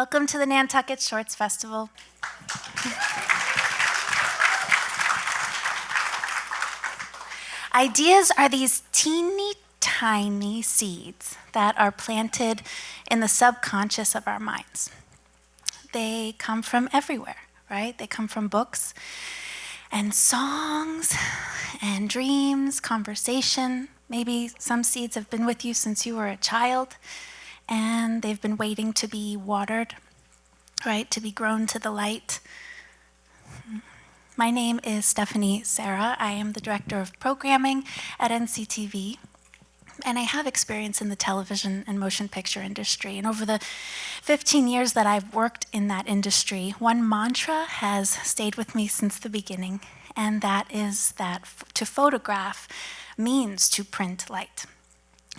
Welcome to the Nantucket Shorts Festival. Ideas are these teeny tiny seeds that are planted in the subconscious of our minds. They come from everywhere, right? They come from books and songs and dreams, conversation. Maybe some seeds have been with you since you were a child and they've been waiting to be watered, right? To be grown to the light. My name is Stephanie Sarah. I am the Director of Programming at NCTV, and I have experience in the television and motion picture industry. And over the 15 years that I've worked in that industry, one mantra has stayed with me since the beginning, and that is that to photograph means to print light,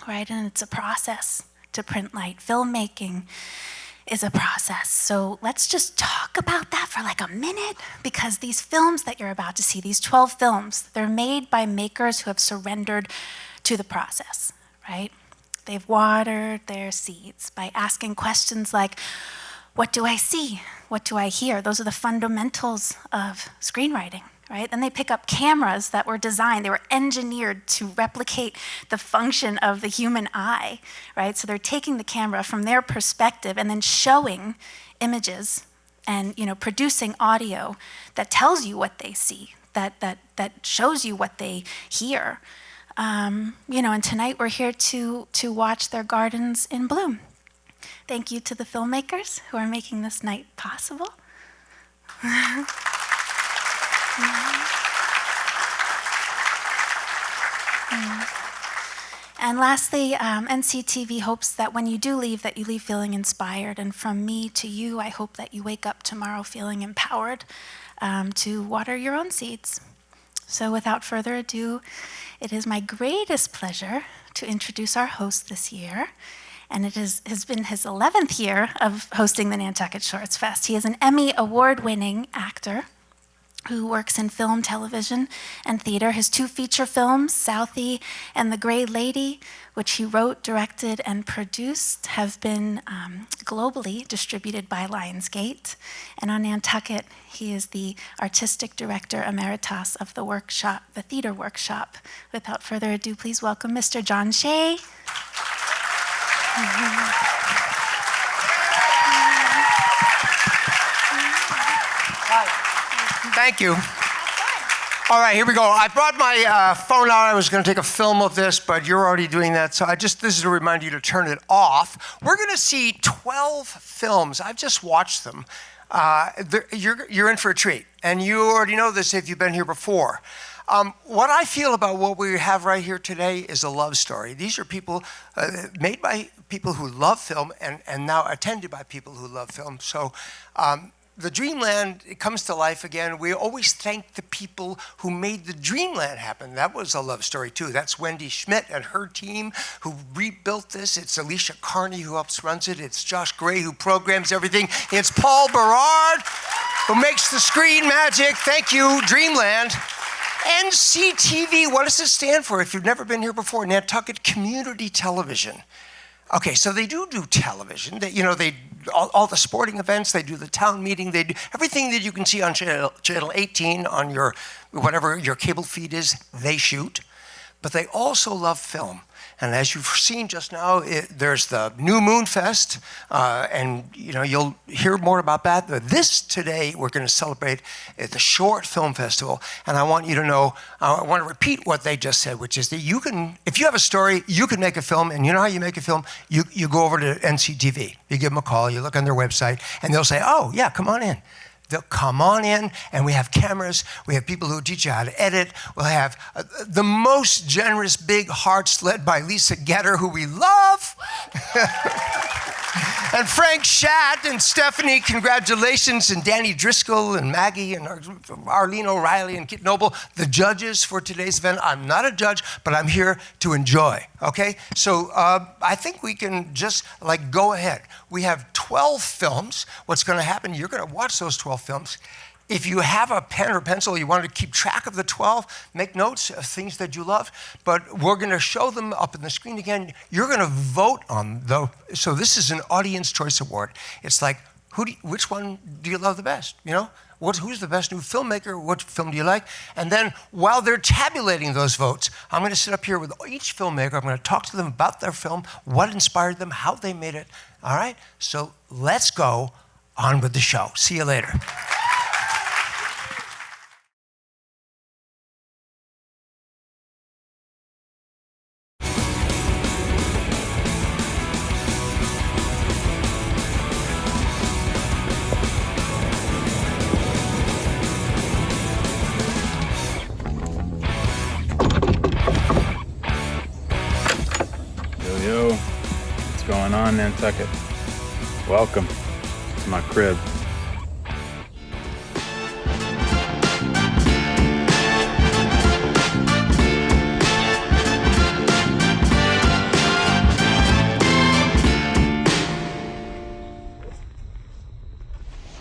right? And it's a process to print light. Filmmaking is a process. So let's just talk about that for like a minute, because these films that you're about to see, these 12 films, they're made by makers who have surrendered to the process, right? They've watered their seeds by asking questions like, what do I see? What do I hear? Those are the fundamentals of screenwriting, right? Then they pick up cameras that were designed, they were engineered to replicate the function of the human eye, right? So they're taking the camera from their perspective and then showing images and, producing audio that tells you what they see, that shows you what they hear. And tonight we're here to watch their gardens in bloom. Thank you to the filmmakers who are making this night possible. And lastly, NCTV hopes that when you do leave, that you leave feeling inspired. And from me to you, I hope that you wake up tomorrow feeling empowered to water your own seeds. So without further ado, it is my greatest pleasure to introduce our host this year. And it has been his 11th year of hosting the Nantucket Shorts Fest. He is an Emmy award-winning actor who works in film, television, and theater. His 2 feature films, Southie and The Gray Lady, which he wrote, directed, and produced, have been globally distributed by Lionsgate. And on Nantucket, he is the artistic director emeritus of the workshop, the theater workshop. Without further ado, please welcome Mr. John Shea. Thank you. All right, here we go. I brought my phone out. I was going to take a film of this, but you're already doing that. So this is to remind you to turn it off. We're going to see 12 films. I've just watched them. You're in for a treat. And you already know this if you've been here before. What I feel about what we have right here today is a love story. These are people made by people who love film and now attended by people who love film. So the Dreamland, it comes to life again. We always thank the people who made the Dreamland happen. That was a love story too. That's Wendy Schmidt and her team who rebuilt this. It's Alicia Carney who helps runs it. It's Josh Gray who programs everything. It's Paul Berard who makes the screen magic. Thank you, Dreamland. NCTV, what does it stand for if you've never been here before? Nantucket Community Television. Okay, so they do television. They all the sporting events. They do the town meeting. They do everything that you can see on channel 18 on your whatever your cable feed is. They shoot, but they also love film. And as you've seen just now, there's the New Moon Fest, and you'll hear more about that. But this today, we're going to celebrate at the Short Film Festival. And I want you to know, I want to repeat what they just said, which is that you can, if you have a story, you can make a film. And you know how you make a film? You go over to NCTV. You give them a call. You look on their website, and they'll say, "Oh, yeah, come on in." They'll come on in, and we have cameras. We have people who teach you how to edit. We'll have the most generous big hearts led by Lisa Getter, who we love. And Frank Schatt and Stephanie, congratulations. And Danny Driscoll and Maggie and Arlene O'Reilly and Kit Noble, the judges for today's event. I'm not a judge, but I'm here to enjoy, okay? So I think we can just go ahead. We have 12 films. What's gonna happen, you're gonna watch those 12 films. If you have a pen or pencil, you want to keep track of the 12, make notes of things that you love, but we're going to show them up on the screen again. You're going to vote on those. So this is an Audience Choice Award. It's like which one do you love the best? You know, who's the best new filmmaker? What film do you like? And then while they're tabulating those votes, I'm going to sit up here with each filmmaker. I'm going to talk to them about their film, what inspired them, how they made it. All right? So let's go on with the show. See you later. Yo, what's going on, Nantucket? Welcome to my crib.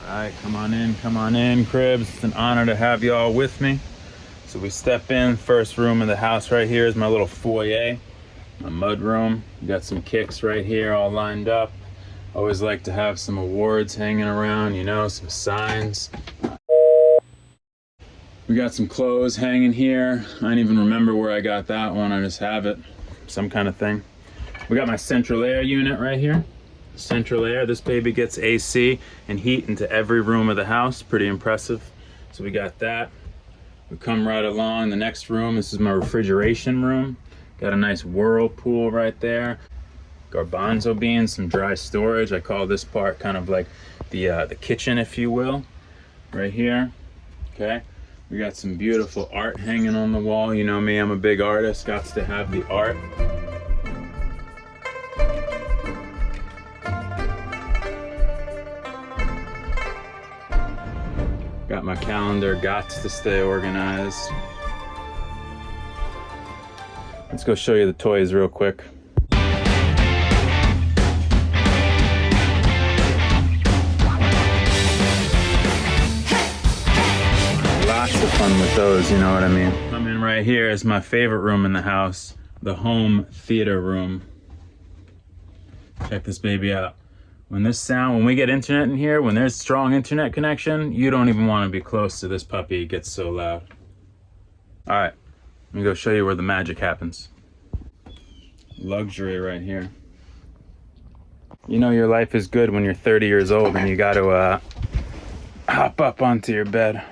All right, come on in, cribs. It's an honor to have you all with me. So we step in, first room of the house right here is my little foyer. My mud room. We got some kicks right here all lined up. Always like to have some awards hanging around, you know, some signs. We got some clothes hanging here. I don't even remember where I got that one. I just have it. Some kind of thing. We got my central air unit right here. Central air. This baby gets AC and heat into every room of the house. Pretty impressive. So we got that. We come right along. The next room, this is my refrigeration room. Got a nice whirlpool right there. Garbanzo beans, some dry storage. I call this part kind of like the kitchen, if you will, right here. Okay. We got some beautiful art hanging on the wall. You know me, I'm a big artist. Got to have the art. Got my calendar. Got to stay organized. Let's go show you the toys real quick. Lots of fun with those, you know what I mean? I'm in right here is my favorite room in the house, the home theater room. Check this baby out. When we get internet in here, when there's strong internet connection, you don't even want to be close to this puppy. It gets so loud. All right. Let me go show you where the magic happens. Luxury right here. You know your life is good when you're 30 years old and you got to hop up onto your bed.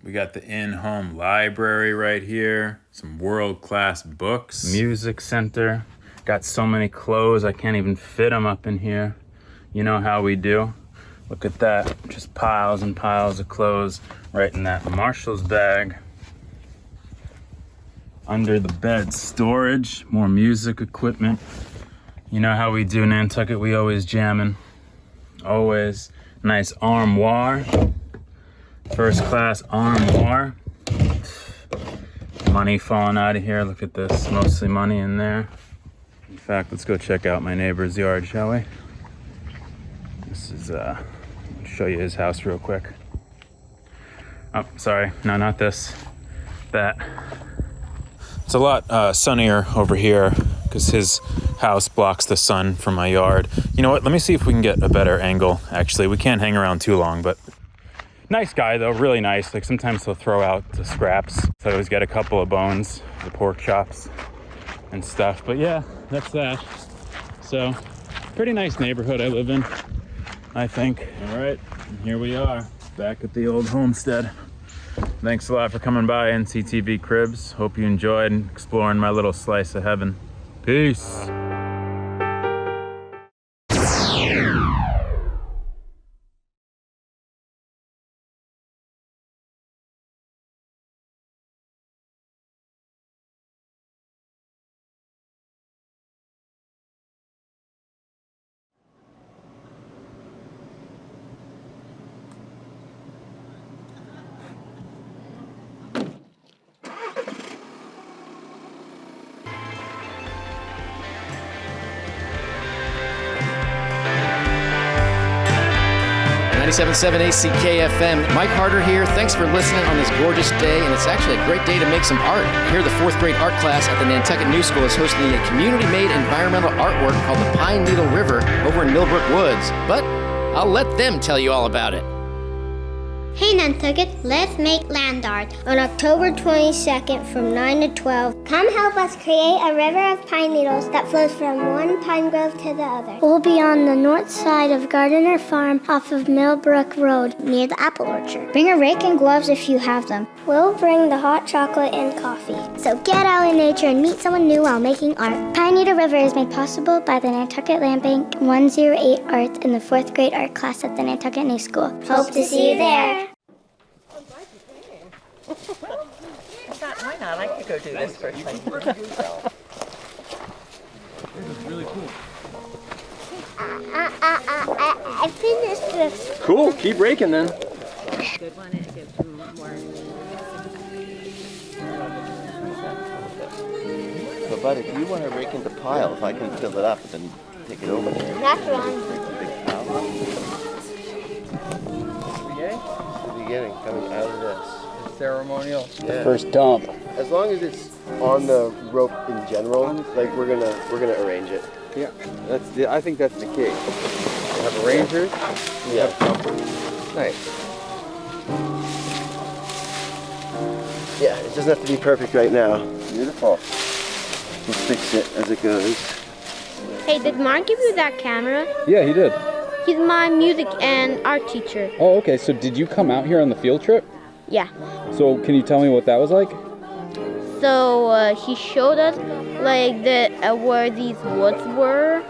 We got the in-home library right here. Some world-class books. Music center. Got so many clothes, I can't even fit them up in here. You know how we do. Look at that. Just piles and piles of clothes right in that Marshall's bag. Under the bed storage, more music equipment. You know how we do, Nantucket, we always jamming. Always. Nice armoire. First class armoire. Money falling out of here, look at this, mostly money in there. In fact, let's go check out my neighbor's yard, shall we? This is, I'll show you his house real quick. Oh, sorry, no, not this, that. It's a lot sunnier over here because his house blocks the sun from my yard. You know what? Let me see if we can get a better angle. Actually, we can't hang around too long, but nice guy though, really nice. Like sometimes he'll throw out the scraps. So I always get a couple of bones, the pork chops and stuff. But yeah, that's that. So pretty nice neighborhood I live in, I think. All right, here we are back at the old homestead. Thanks a lot for coming by, NCTV Cribs. Hope you enjoyed exploring my little slice of heaven. Peace. 97.7 ACKFM. Mike Harder here. Thanks for listening on this gorgeous day, and it's actually a great day to make some art. Here, the 4th grade art class at the Nantucket New School is hosting a community-made environmental artwork called the Pine Needle River over in Millbrook Woods. But I'll let them tell you all about it. Hey Nantucket, let's make land art on October 22nd from 9 to 12. Come help us create a river of pine needles that flows from one pine grove to the other. We'll be on the north side of Gardiner Farm off of Millbrook Road near the apple orchard. Bring a rake and gloves if you have them. We'll bring the hot chocolate and coffee. So get out in nature and meet someone new while making art. Pine Needle River is made possible by the Nantucket Land Bank 108 Arts in the 4th grade art class at the Nantucket New School. Hope to see you there. Why not? I could go do this for a second. This is really cool. I finished this. Cool. Keep raking then. Good one, it gives them more. But bud, if you want to rake into piles, I can fill it up and then take it over there. That's wrong. Big pile. The beginning, coming out of this. Ceremonial. Yeah. First dump. As long as it's on the rope in general, like we're gonna arrange it. Yeah, I think that's the key. You have arrangers. Yeah. Nice. Yeah, it doesn't have to be perfect right now. Beautiful. We'll fix it as it goes. Hey, did Mark give you that camera? Yeah, he did. He's my music and art teacher. Oh, okay. So did you come out here on the field trip? Yeah. So can you tell me what that was like? So he showed us like where these woods were,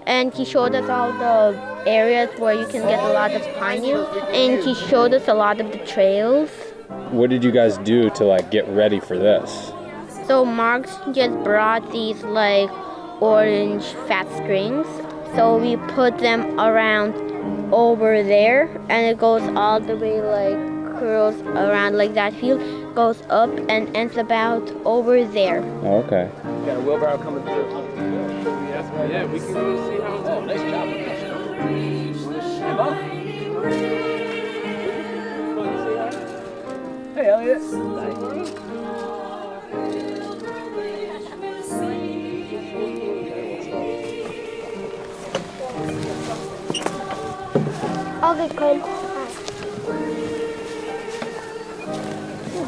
and he showed us all the areas where you can get a lot of pine needles, and he showed us a lot of the trails. What did you guys do to like get ready for this? So Mark just brought these like orange fat strings. So we put them around over there, and it goes all the way like curls around like that field, goes up and ends about over there. Oh, okay. Got a wheelbarrow coming through. Yeah, we can go see how it's going. Nice job. Hey, Bob. Hey, Elliot. I'll get cold.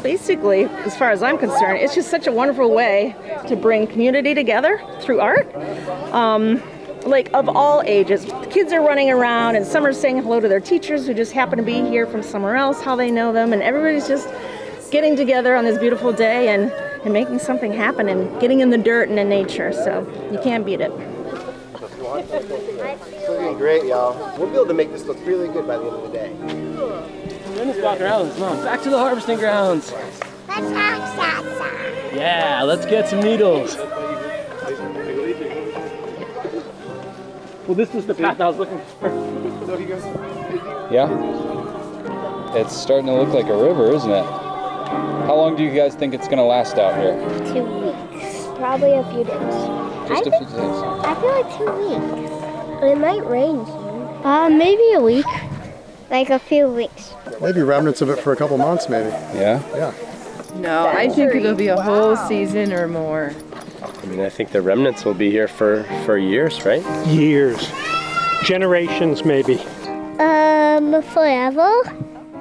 Basically, as far as I'm concerned, it's just such a wonderful way to bring community together through art. Like of all ages. The kids are running around and some are saying hello to their teachers who just happen to be here from somewhere else, how they know them, and everybody's just getting together on this beautiful day and making something happen and getting in the dirt and in nature. So you can't beat it. It's looking great, y'all. We'll be able to make this look really good by the end of the day. Let's walk around. Come on, back to the harvesting grounds. Let's have salsa. Yeah, let's get some needles. Well, this was the path I was looking for. Yeah. It's starting to look like a river, isn't it? How long do you guys think it's going to last out here? 2 weeks. Probably a few days. Just a few days. I feel like 2 weeks. But it might rain soon. Maybe a week. Like a few weeks. Maybe remnants of it for a couple months, maybe. Yeah? Yeah. No, I think it'll be a whole season or more. I mean, I think the remnants will be here for years, right? Years. Generations, maybe. Forever.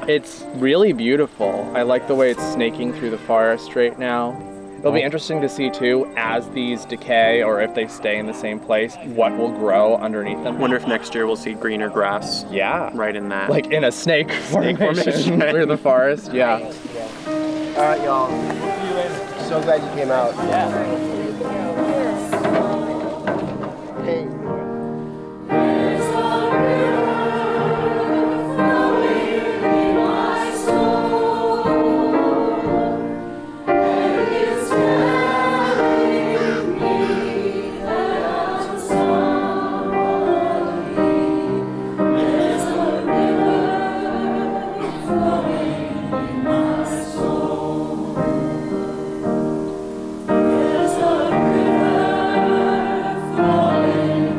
It's really beautiful. I like the way it's snaking through the forest right now. It'll be interesting to see too, as these decay or if they stay in the same place, what will grow underneath them. Wonder if next year we'll see greener grass. Yeah. Right in that. Like in a snake formation through the forest, yeah. All right, y'all. So glad you came out. Yeah. Hey. There's a river flowing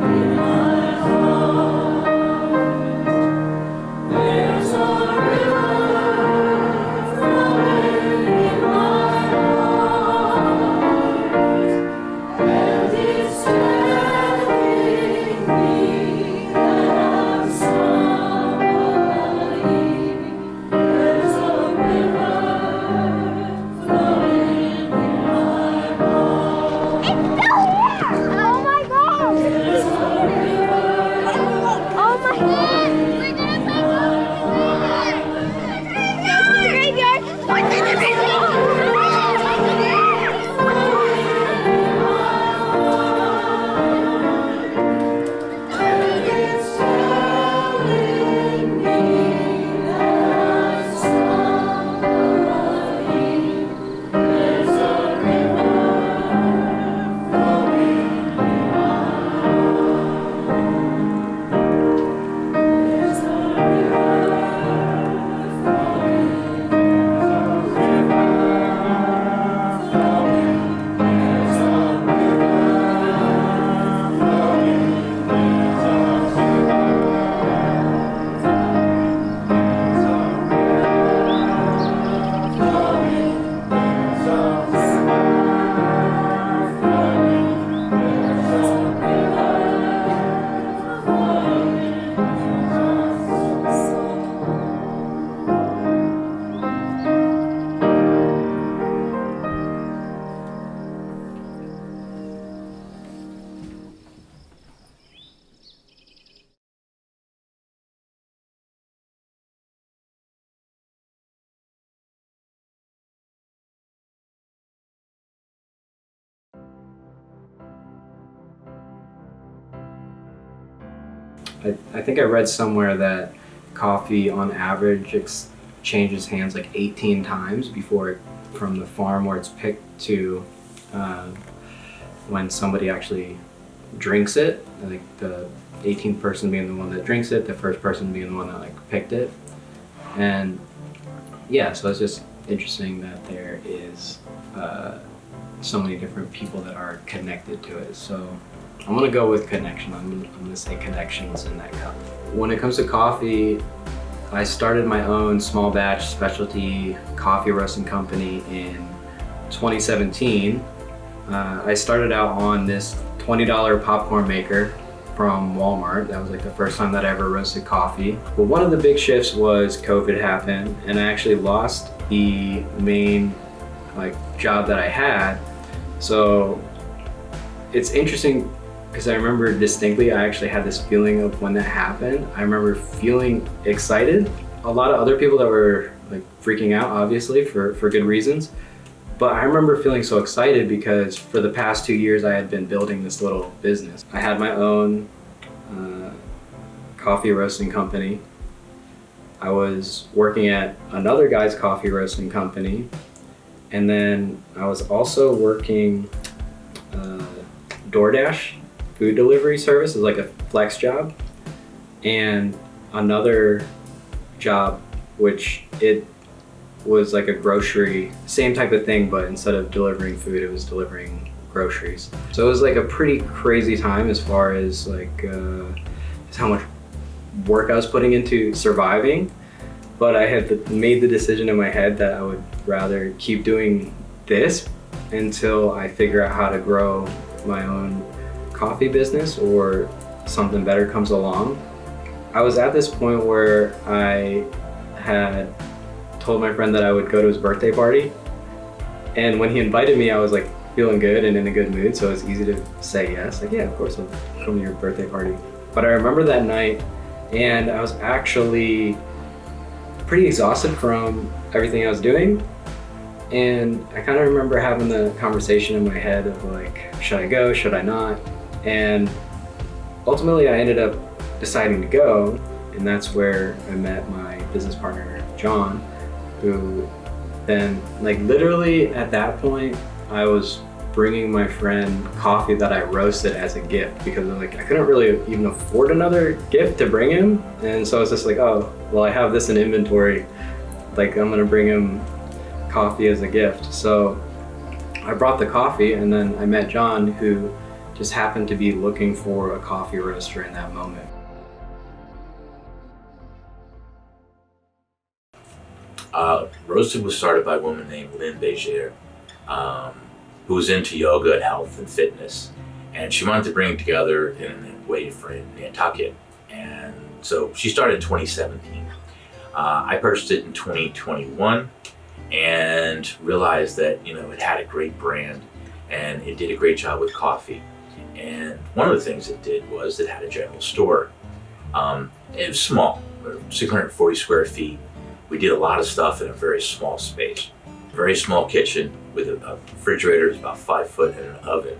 I think I read somewhere that coffee on average changes hands like 18 times before from the farm where it's picked to when somebody actually drinks it, like the 18th person being the one that drinks it, the first person being the one that like picked it. And yeah, so it's just interesting that there is so many different people that are connected to it. So I'm gonna go with connection. I'm gonna say connections in that cup. When it comes to coffee, I started my own small batch specialty coffee roasting company in 2017. I started out on this $20 popcorn maker from Walmart. That was like the first time that I ever roasted coffee. But one of the big shifts was COVID happened, and I actually lost the main like job that I had. So it's interesting because I remember distinctly, I actually had this feeling of when that happened. I remember feeling excited. A lot of other people that were like freaking out, obviously, for good reasons. But I remember feeling so excited because for the past 2 years, I had been building this little business. I had my own coffee roasting company. I was working at another guy's coffee roasting company. And then I was also working DoorDash food delivery service is like a flex job, and another job which it was like a grocery, same type of thing, but instead of delivering food, it was delivering groceries. So it was like a pretty crazy time as far as like how much work I was putting into surviving. But I had made the decision in my head that I would rather keep doing this until I figure out how to grow my own coffee business or something better comes along. I was at this point where I had told my friend that I would go to his birthday party. And when he invited me, I was like feeling good and in a good mood. So it was easy to say yes. Like, yeah, of course, I'll come to your birthday party. But I remember that night and I was actually pretty exhausted from everything I was doing. And I kind of remember having the conversation in my head of like, should I go, should I not? And ultimately I ended up deciding to go. And that's where I met my business partner, John, who then like literally at that point, I was bringing my friend coffee that I roasted as a gift because like I couldn't really even afford another gift to bring him. And so I was just like, oh, well, I have this in inventory. Like I'm gonna bring him coffee as a gift. So I brought the coffee and then I met John, who just happened to be looking for a coffee roaster in that moment. Roasted was started by a woman named Lynn Begier, who was into yoga and health and fitness. And she wanted to bring it together in a way for Nantucket. And so she started in 2017. I purchased it in 2021 and realized that, you know, it had a great brand and it did a great job with coffee. And one of the things it did was it had a general store. It was small, 640 square feet. We did a lot of stuff in a very small space. Very small kitchen with a refrigerator that's about 5 foot and an oven.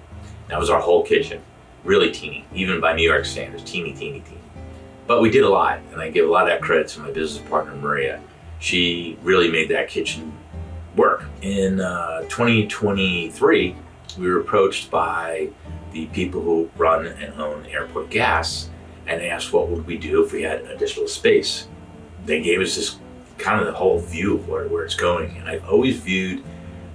That was our whole kitchen. Really teeny, even by New York standards, teeny, teeny, teeny. But we did a lot, and I give a lot of that credit to my business partner, Maria. She really made that kitchen work. In 2023, we were approached by the people who run and own Airport Gas and asked what would we do if we had additional space. They gave us this kind of the whole view of where it's going. And I've always viewed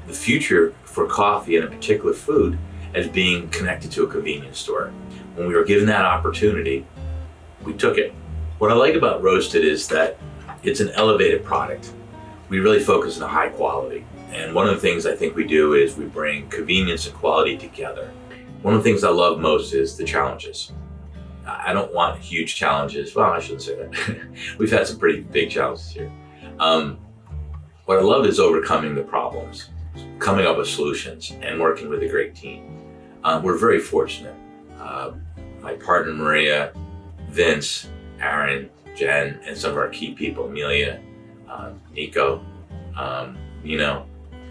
the future for coffee and in particular food as being connected to a convenience store. When we were given that opportunity, we took it. What I like about Roasted is that it's an elevated product. We really focus on high quality. And one of the things I think we do is we bring convenience and quality together. One of the things I love most is the challenges. I don't want huge challenges. Well, I shouldn't say that. We've had some pretty big challenges here. What I love is overcoming the problems, coming up with solutions, and working with a great team. We're very fortunate. My partner, Maria, Vince, Aaron, Jen, and some of our key people, Amelia, Nico, you know,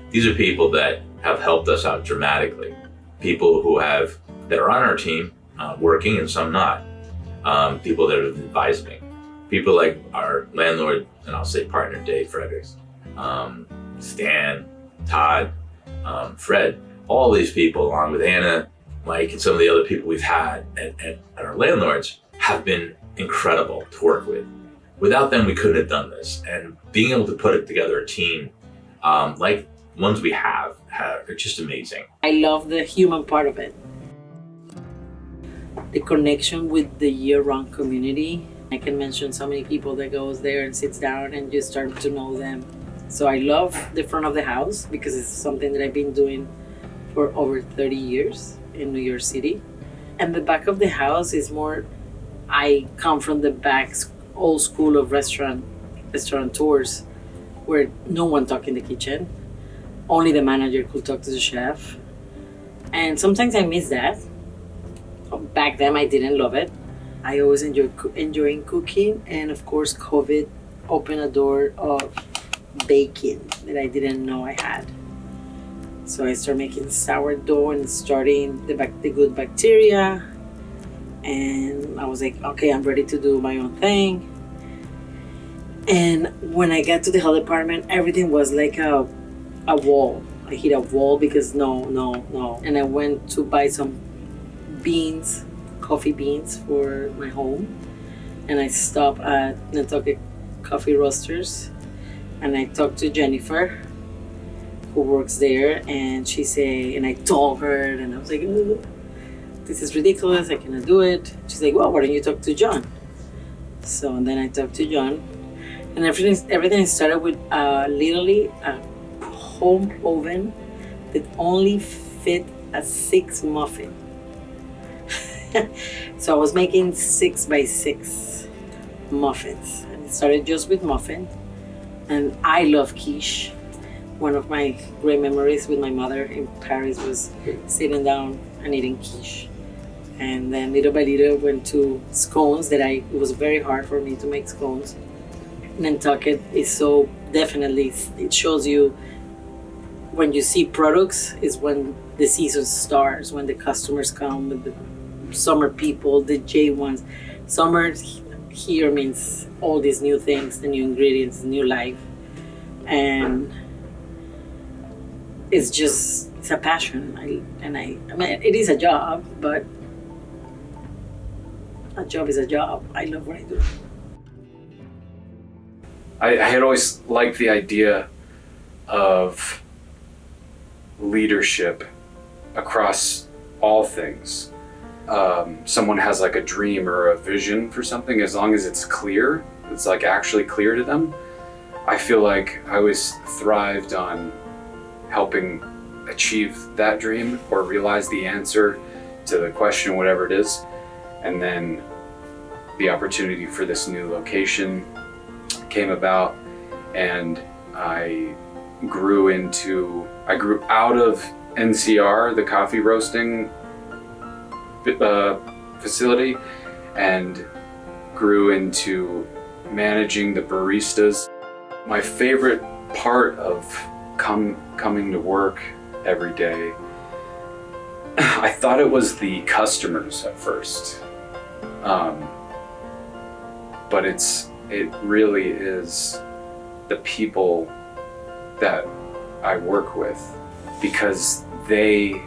these are people that have helped us out dramatically. People that are on our team, working and some not. people that have advised me. People like our landlord, and I'll say partner, Dave Fredericks, Stan, Todd, Fred, all these people, along with Anna, Mike, and some of the other people we've had and our landlords have been incredible to work with. Without them, we couldn't have done this. And being able to put together a team like ones we have are just amazing. I love the human part of it. The connection with the year-round community. I can mention so many people that goes there and sits down and you start to know them. So I love the front of the house because it's something that I've been doing for over 30 years in New York City. And the back of the house is more, I come from the back old school of restaurateurs where no one talk in the kitchen. Only the manager could talk to the chef. And sometimes I miss that. Back then I didn't love it. I always enjoying cooking, and of course COVID opened a door of baking that I didn't know I had. So I started making sourdough and starting the good bacteria, and I was like, okay, I'm ready to do my own thing. And when I got to the health department, everything was like a wall. I hit a wall because no. And I went to buy some beans, coffee beans for my home. And I stopped at Nantucket Coffee Roasters. And I talked to Jennifer, who works there. And she said, and I told her, and I was like, oh, this is ridiculous, I cannot do it. She's like, well, why don't you talk to John? So and then I talked to John. And everything started with literally a home oven that only fit a 6 muffin. So I was making 6 by 6 muffins. And it started just with muffin. And I love quiche. One of my great memories with my mother in Paris was sitting down and eating quiche. And then little by little went to scones it was very hard for me to make scones. Nantucket is so definitely, it shows you when you see products is when the season starts, when the customers come with the summer people, the J1s. Summer here means all these new things, the new ingredients, new life. And it's a passion. I mean, it is a job, but a job is a job. I love what I do. I had always liked the idea of leadership across all things. Someone has like a dream or a vision for something, as long as it's clear, it's like actually clear to them. I feel like I always thrived on helping achieve that dream or realize the answer to the question, whatever it is. And then the opportunity for this new location came about, and I grew out of NCR, the coffee roasting facility, and grew into managing the baristas. My favorite part of coming to work every day, I thought it was the customers at first, but it really is the people that I work with, because they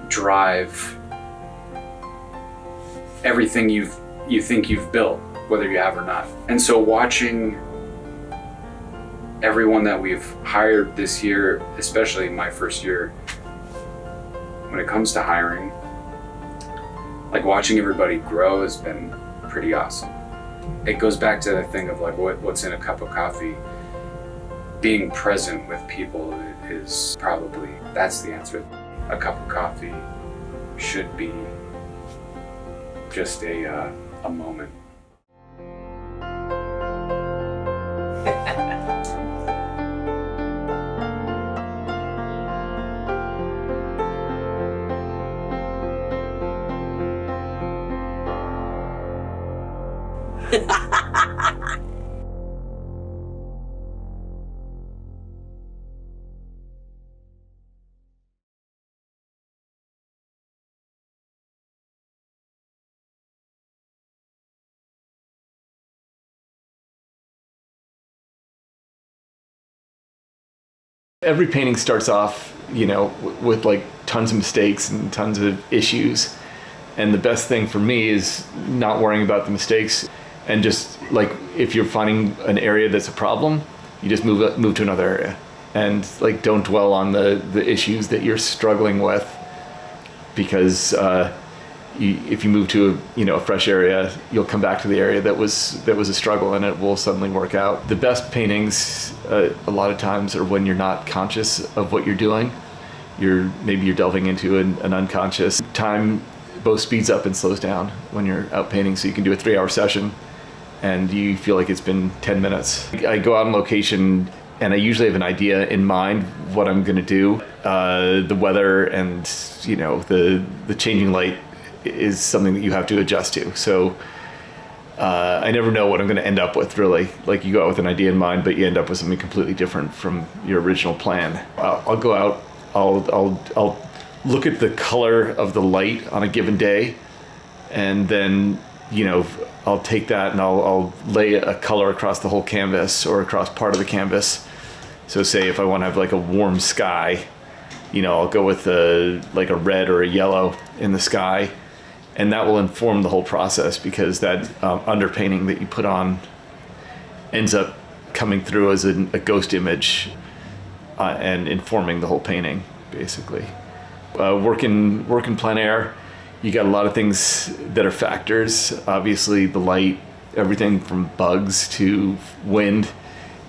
drive everything you think you've built, whether you have or not. And so watching everyone that we've hired this year, especially my first year, when it comes to hiring, like watching everybody grow has been pretty awesome. It goes back to the thing of like what's in a cup of coffee. Being present with people is probably, that's the answer. A cup of coffee should be just a moment. Every painting starts off, with like tons of mistakes and tons of issues. And the best thing for me is not worrying about the mistakes, and just like, if you're finding an area that's a problem, you just move to another area, and like, don't dwell on the issues that you're struggling with, because if you move to a fresh area, you'll come back to the area that was a struggle, and it will suddenly work out. The best paintings a lot of times are when you're not conscious of what you're doing. Maybe you're delving into an unconscious. Time both speeds up and slows down when you're out painting, so you can do a 3-hour session and you feel like it's been 10 minutes. I go out on location and I usually have an idea in mind what I'm gonna do. The weather and the changing light is something that you have to adjust to. So I never know what I'm gonna end up with, really. Like, you go out with an idea in mind, but you end up with something completely different from your original plan. I'll go out, I'll look at the color of the light on a given day, and then I'll take that and I'll lay a color across the whole canvas or across part of the canvas. So say if I want to have like a warm sky, I'll go with a red or a yellow in the sky, and that will inform the whole process, because that underpainting that you put on ends up coming through as a ghost image and informing the whole painting, basically. Work in plein air, you got a lot of things that are factors. Obviously, the light, everything from bugs to wind.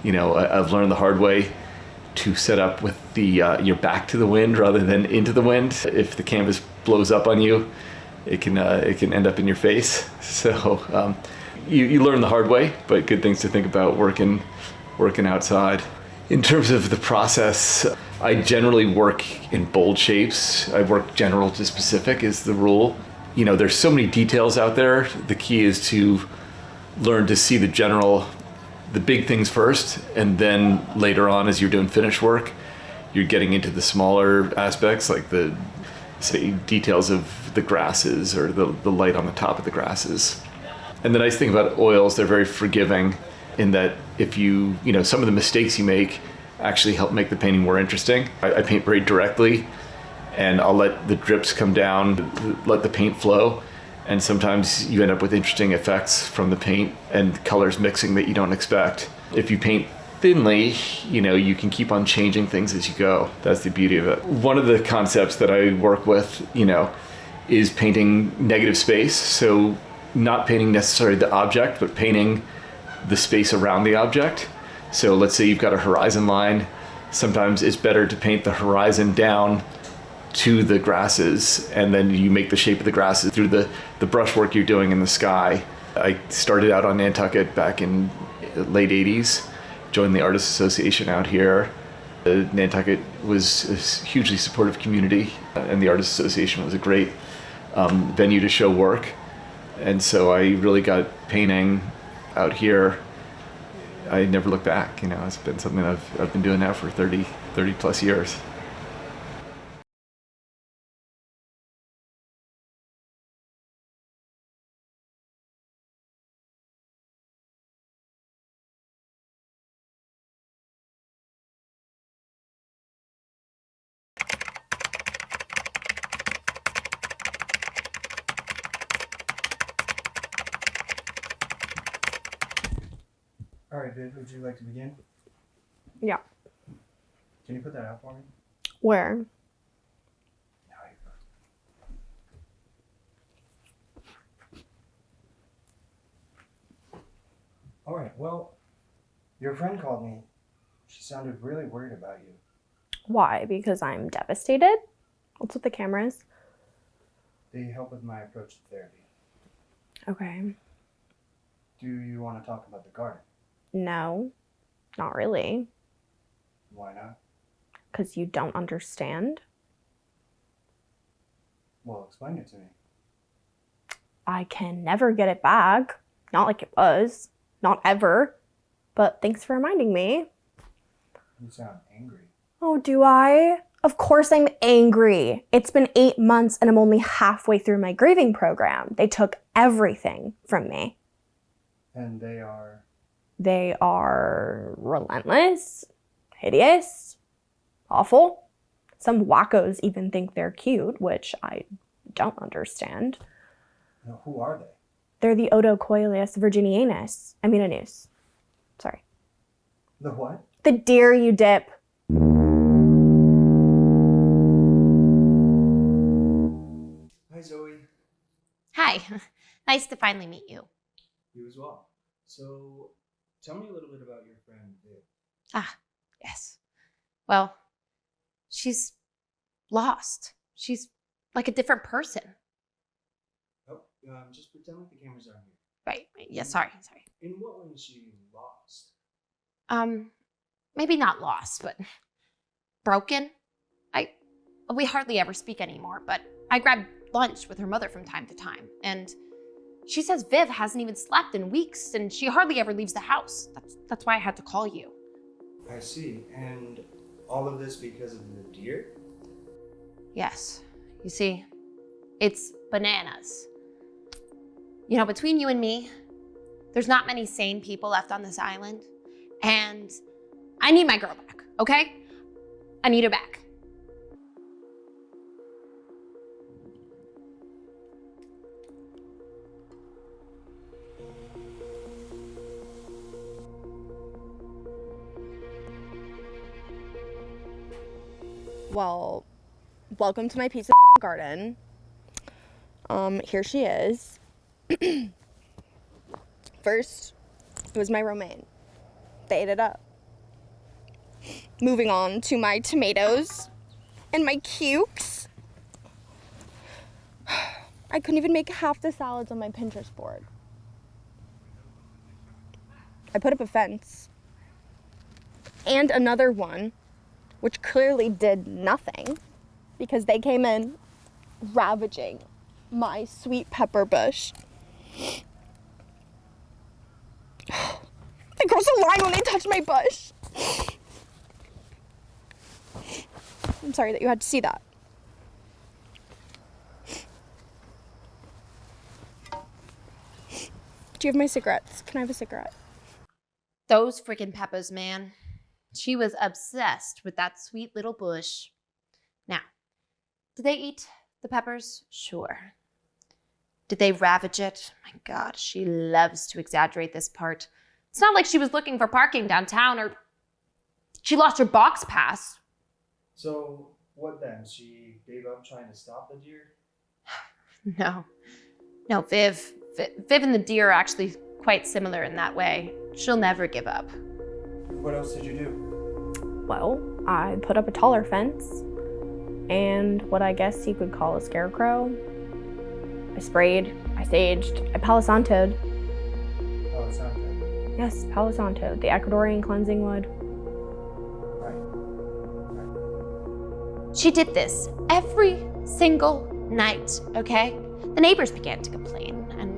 I've learned the hard way to set up with your back to the wind rather than into the wind. If the canvas blows up on you, it can end up in your face. So you learn the hard way, but good things to think about working outside. In terms of the process, I generally work in bold shapes. I work general to specific is the rule. There's so many details out there. The key is to learn to see the big things first, and then later on, as you're doing finish work, you're getting into the smaller aspects, like the details of the grasses or the light on the top of the grasses. And the nice thing about oils, they're very forgiving, in that if some of the mistakes you make actually help make the painting more interesting. I paint very directly, and I'll let the drips come down, let the paint flow, and sometimes you end up with interesting effects from the paint and colors mixing that you don't expect. If you paint thinly, you can keep on changing things as you go. That's the beauty of it. One of the concepts that I work with, is painting negative space. So not painting necessarily the object, but painting the space around the object. So let's say you've got a horizon line. Sometimes it's better to paint the horizon down to the grasses, and then you make the shape of the grasses through the brushwork you're doing in the sky. I started out on Nantucket back in late 80s, joined the Artists Association out here. Nantucket was a hugely supportive community, and the Artists Association was a great venue to show work. And so I really got painting out here. I never looked back. It's been something I've been doing now for 30 plus years. All right, Viv, would you like to begin? Yeah. Can you put that out for me? Where? All right, well, your friend called me. She sounded really worried about you. Why? Because I'm devastated? That's what the camera is. They help with my approach to therapy. Okay. Do you want to talk about the garden? No, not really. Why not? Because you don't understand. Well, explain it to me. I can never get it back. Not like it was. Not ever. But thanks for reminding me. You sound angry. Oh, do I? Of course I'm angry. It's been 8 months and I'm only halfway through my grieving program. They took everything from me. And they are? They are relentless, hideous, awful. Some wackos even think they're cute, which I don't understand. Now, who are they? They're the Odocoileus virginianus. I mean anus. Sorry. The what? The deer you dip. Hi, Zoe. Hi. Nice to finally meet you. You as well. So, tell me a little bit about your friend, Viv. Ah, yes. Well, she's lost. She's like a different person. Oh, just pretend like the cameras aren't here. Right. Yeah, sorry. In what way is she lost? Maybe not lost, but broken. We hardly ever speak anymore, but I grab lunch with her mother from time to time, and she says Viv hasn't even slept in weeks, and she hardly ever leaves the house. That's why I had to call you. I see. And all of this because of the deer? Yes. You see, it's bananas. You know, between you and me, there's not many sane people left on this island, and I need my girl back, okay? I need her back. Well, welcome to my pizza garden. Here she is. First, it was my romaine. They ate it up. Moving on to my tomatoes and my cukes. I couldn't even make half the salads on my Pinterest board. I put up a fence and another one, which clearly did nothing because they came in ravaging my sweet pepper bush. The girls are lying when they touch my bush. I'm sorry that you had to see that. Do you have my cigarettes? Can I have a cigarette? Those freaking peppers, man. She was obsessed with that sweet little bush. Now, did they eat the peppers? Sure. Did they ravage it? My God, she loves to exaggerate this part. It's not like she was looking for parking downtown or she lost her box pass. So, what then? She gave up trying to stop the deer? No, Viv and the deer are actually quite similar in that way. She'll never give up. What else did you do? Well, I put up a taller fence and what I guess you could call a scarecrow. I sprayed, I saged, I Palo Santo'd. Palo Santo? Yes, Palo Santo, the Ecuadorian cleansing wood. Right. She did this every single night, okay? The neighbors began to complain and,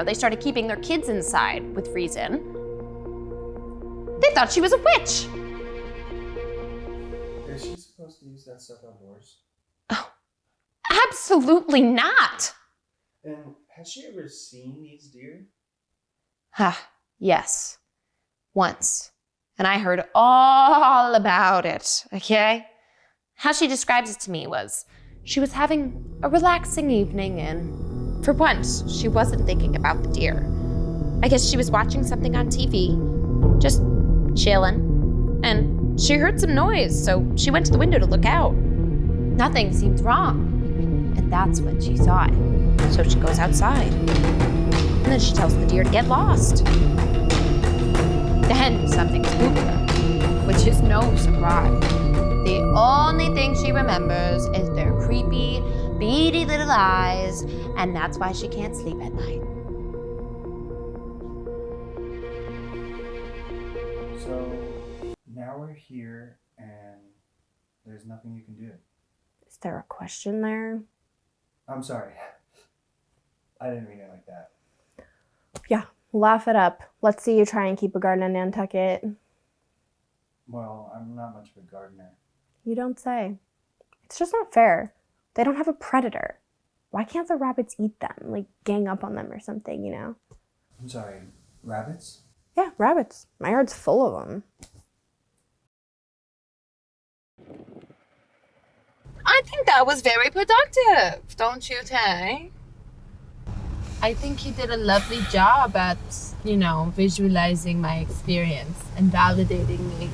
they started keeping their kids inside with reason. They thought she was a witch. Is she supposed to use that stuff outdoors? Oh, absolutely not. And has she ever seen these deer? Yes, once. And I heard all about it, okay? How she describes it to me was she was having a relaxing evening and for once, she wasn't thinking about the deer. I guess she was watching something on TV, just chilling, and she heard some noise, so she went to the window to look out. Nothing seemed wrong, and that's when she saw it. So she goes outside, and then she tells the deer to get lost. Then something spooked her, which is no surprise. The only thing she remembers is their creepy, beady little eyes, and that's why she can't sleep at night. So now we're here and there's nothing you can do. Is there a question there? I'm sorry. I didn't mean it like that. Yeah, laugh it up. Let's see you try and keep a garden in Nantucket. Well, I'm not much of a gardener. You don't say. It's just not fair. They don't have a predator. Why can't the rabbits eat them? Like gang up on them or something, I'm sorry, rabbits? Yeah, rabbits. My yard's full of them. I think that was very productive, don't you, Tay? I think you did a lovely job at, visualizing my experience and validating me.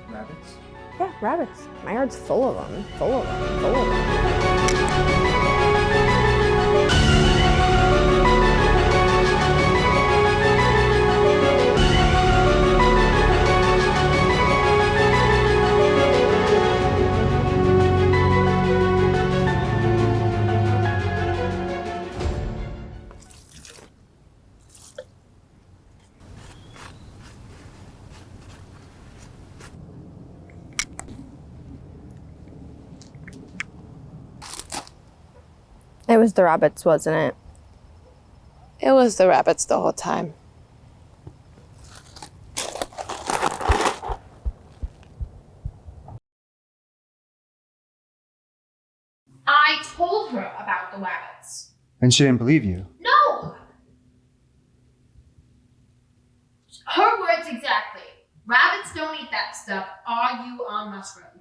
Rabbits? Yeah, rabbits. My yard's full of them. Full of them. Full of them. It was the rabbits, wasn't it? It was the rabbits the whole time. I told her about the rabbits. And she didn't believe you. No! Her words exactly. Rabbits don't eat that stuff. Are you on mushrooms?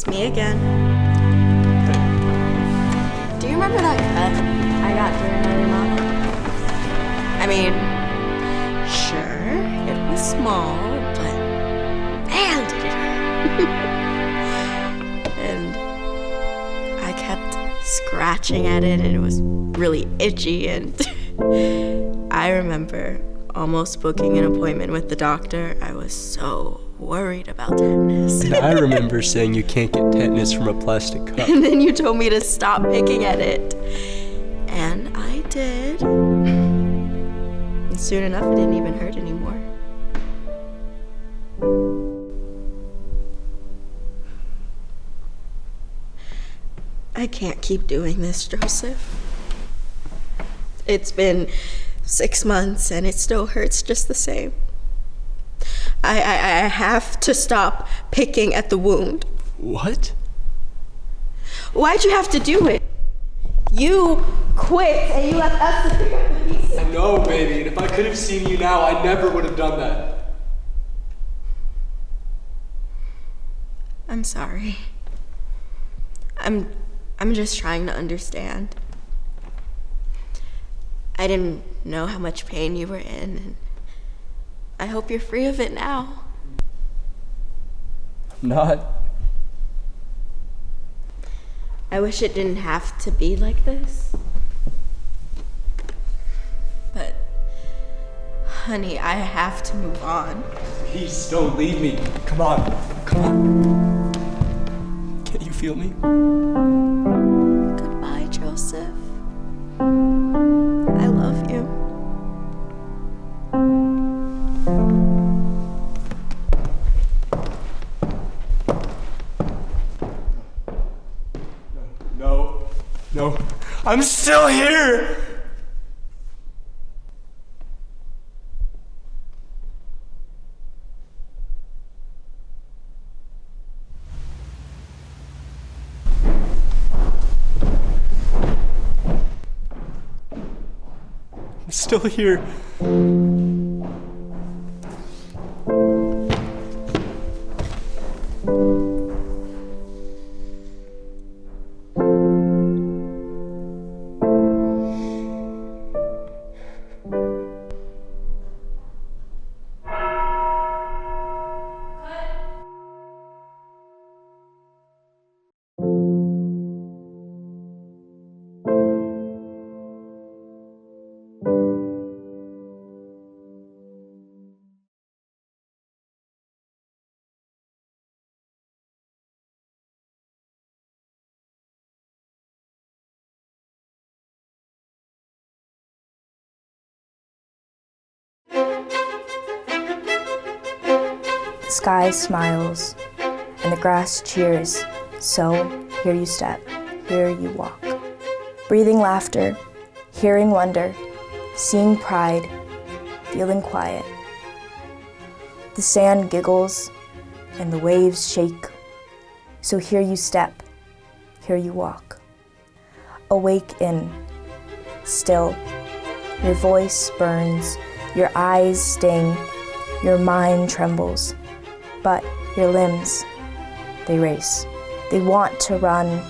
Me again. Do you remember that cut I got during my remodel? I mean, sure, it was small, but man, did it hurt. And I kept scratching at it, and it was really itchy, and I remember almost booking an appointment with the doctor. I was so worried about tetanus. And I remember saying you can't get tetanus from a plastic cup. And then you told me to stop picking at it. And I did. And soon enough, it didn't even hurt anymore. I can't keep doing this, Joseph. It's been 6 months and it still hurts just the same. I have to stop picking at the wound. What? Why'd you have to do it? You quit and you left us to pick up the pieces. I know, baby, and if I could have seen you now, I never would have done that. I'm sorry. I'm just trying to understand. I didn't know how much pain you were in, and I hope you're free of it now. Not. I wish it didn't have to be like this. But, honey, I have to move on. Please don't leave me. Come on. Come on. Can't you feel me? Goodbye, Joseph. I love you. No. go. I'm still here! I'm still here. The sky smiles, and the grass cheers, so here you step, here you walk. Breathing laughter, hearing wonder, seeing pride, feeling quiet. The sand giggles, and the waves shake, so here you step, here you walk. Awake in, still, your voice burns, your eyes sting, your mind trembles. But your limbs, they race. They want to run,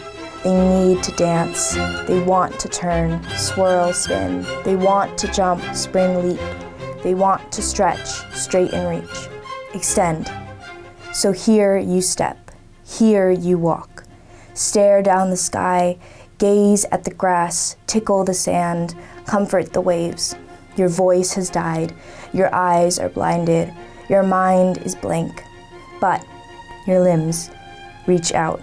they need to dance, they want to turn, swirl, spin. They want to jump, spring, leap. They want to stretch, straighten, reach, extend. So here you step, here you walk. Stare down the sky, gaze at the grass, tickle the sand, comfort the waves. Your voice has died, your eyes are blinded, your mind is blank. But your limbs reach out.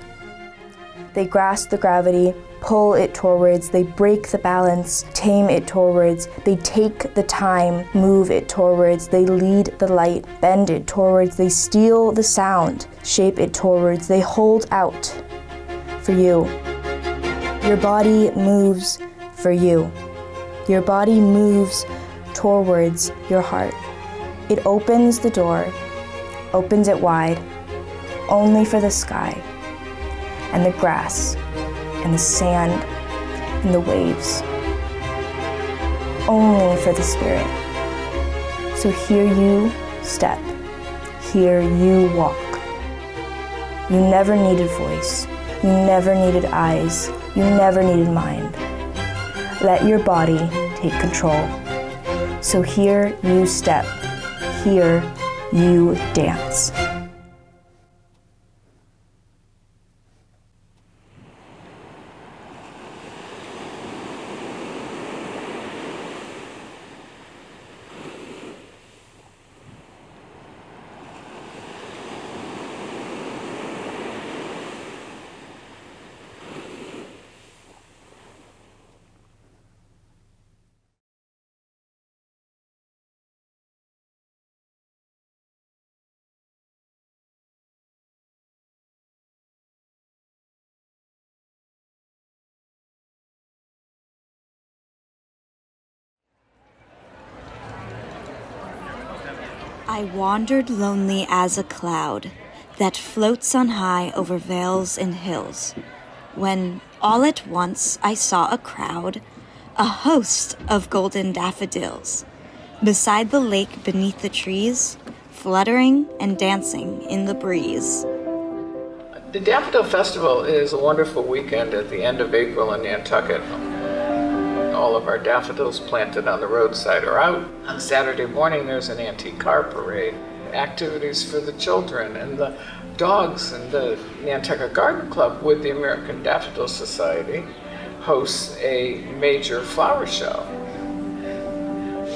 They grasp the gravity, pull it towards, they break the balance, tame it towards, they take the time, move it towards, they lead the light, bend it towards, they steal the sound, shape it towards, they hold out for you. Your body moves for you. Your body moves towards your heart. It opens the door, opens it wide, only for the sky, and the grass, and the sand, and the waves. Only for the spirit. So here you step, here you walk. You never needed voice, you never needed eyes, you never needed mind. Let your body take control. So here you step, here you dance. I wandered lonely as a cloud that floats on high over vales and hills, when all at once I saw a crowd, a host of golden daffodils, beside the lake beneath the trees, fluttering and dancing in the breeze. The Daffodil Festival is a wonderful weekend at the end of April in Nantucket. All of our daffodils planted on the roadside are out. On Saturday morning, there's an antique car parade. Activities for the children and the dogs, and the Nantucket Garden Club with the American Daffodil Society hosts a major flower show.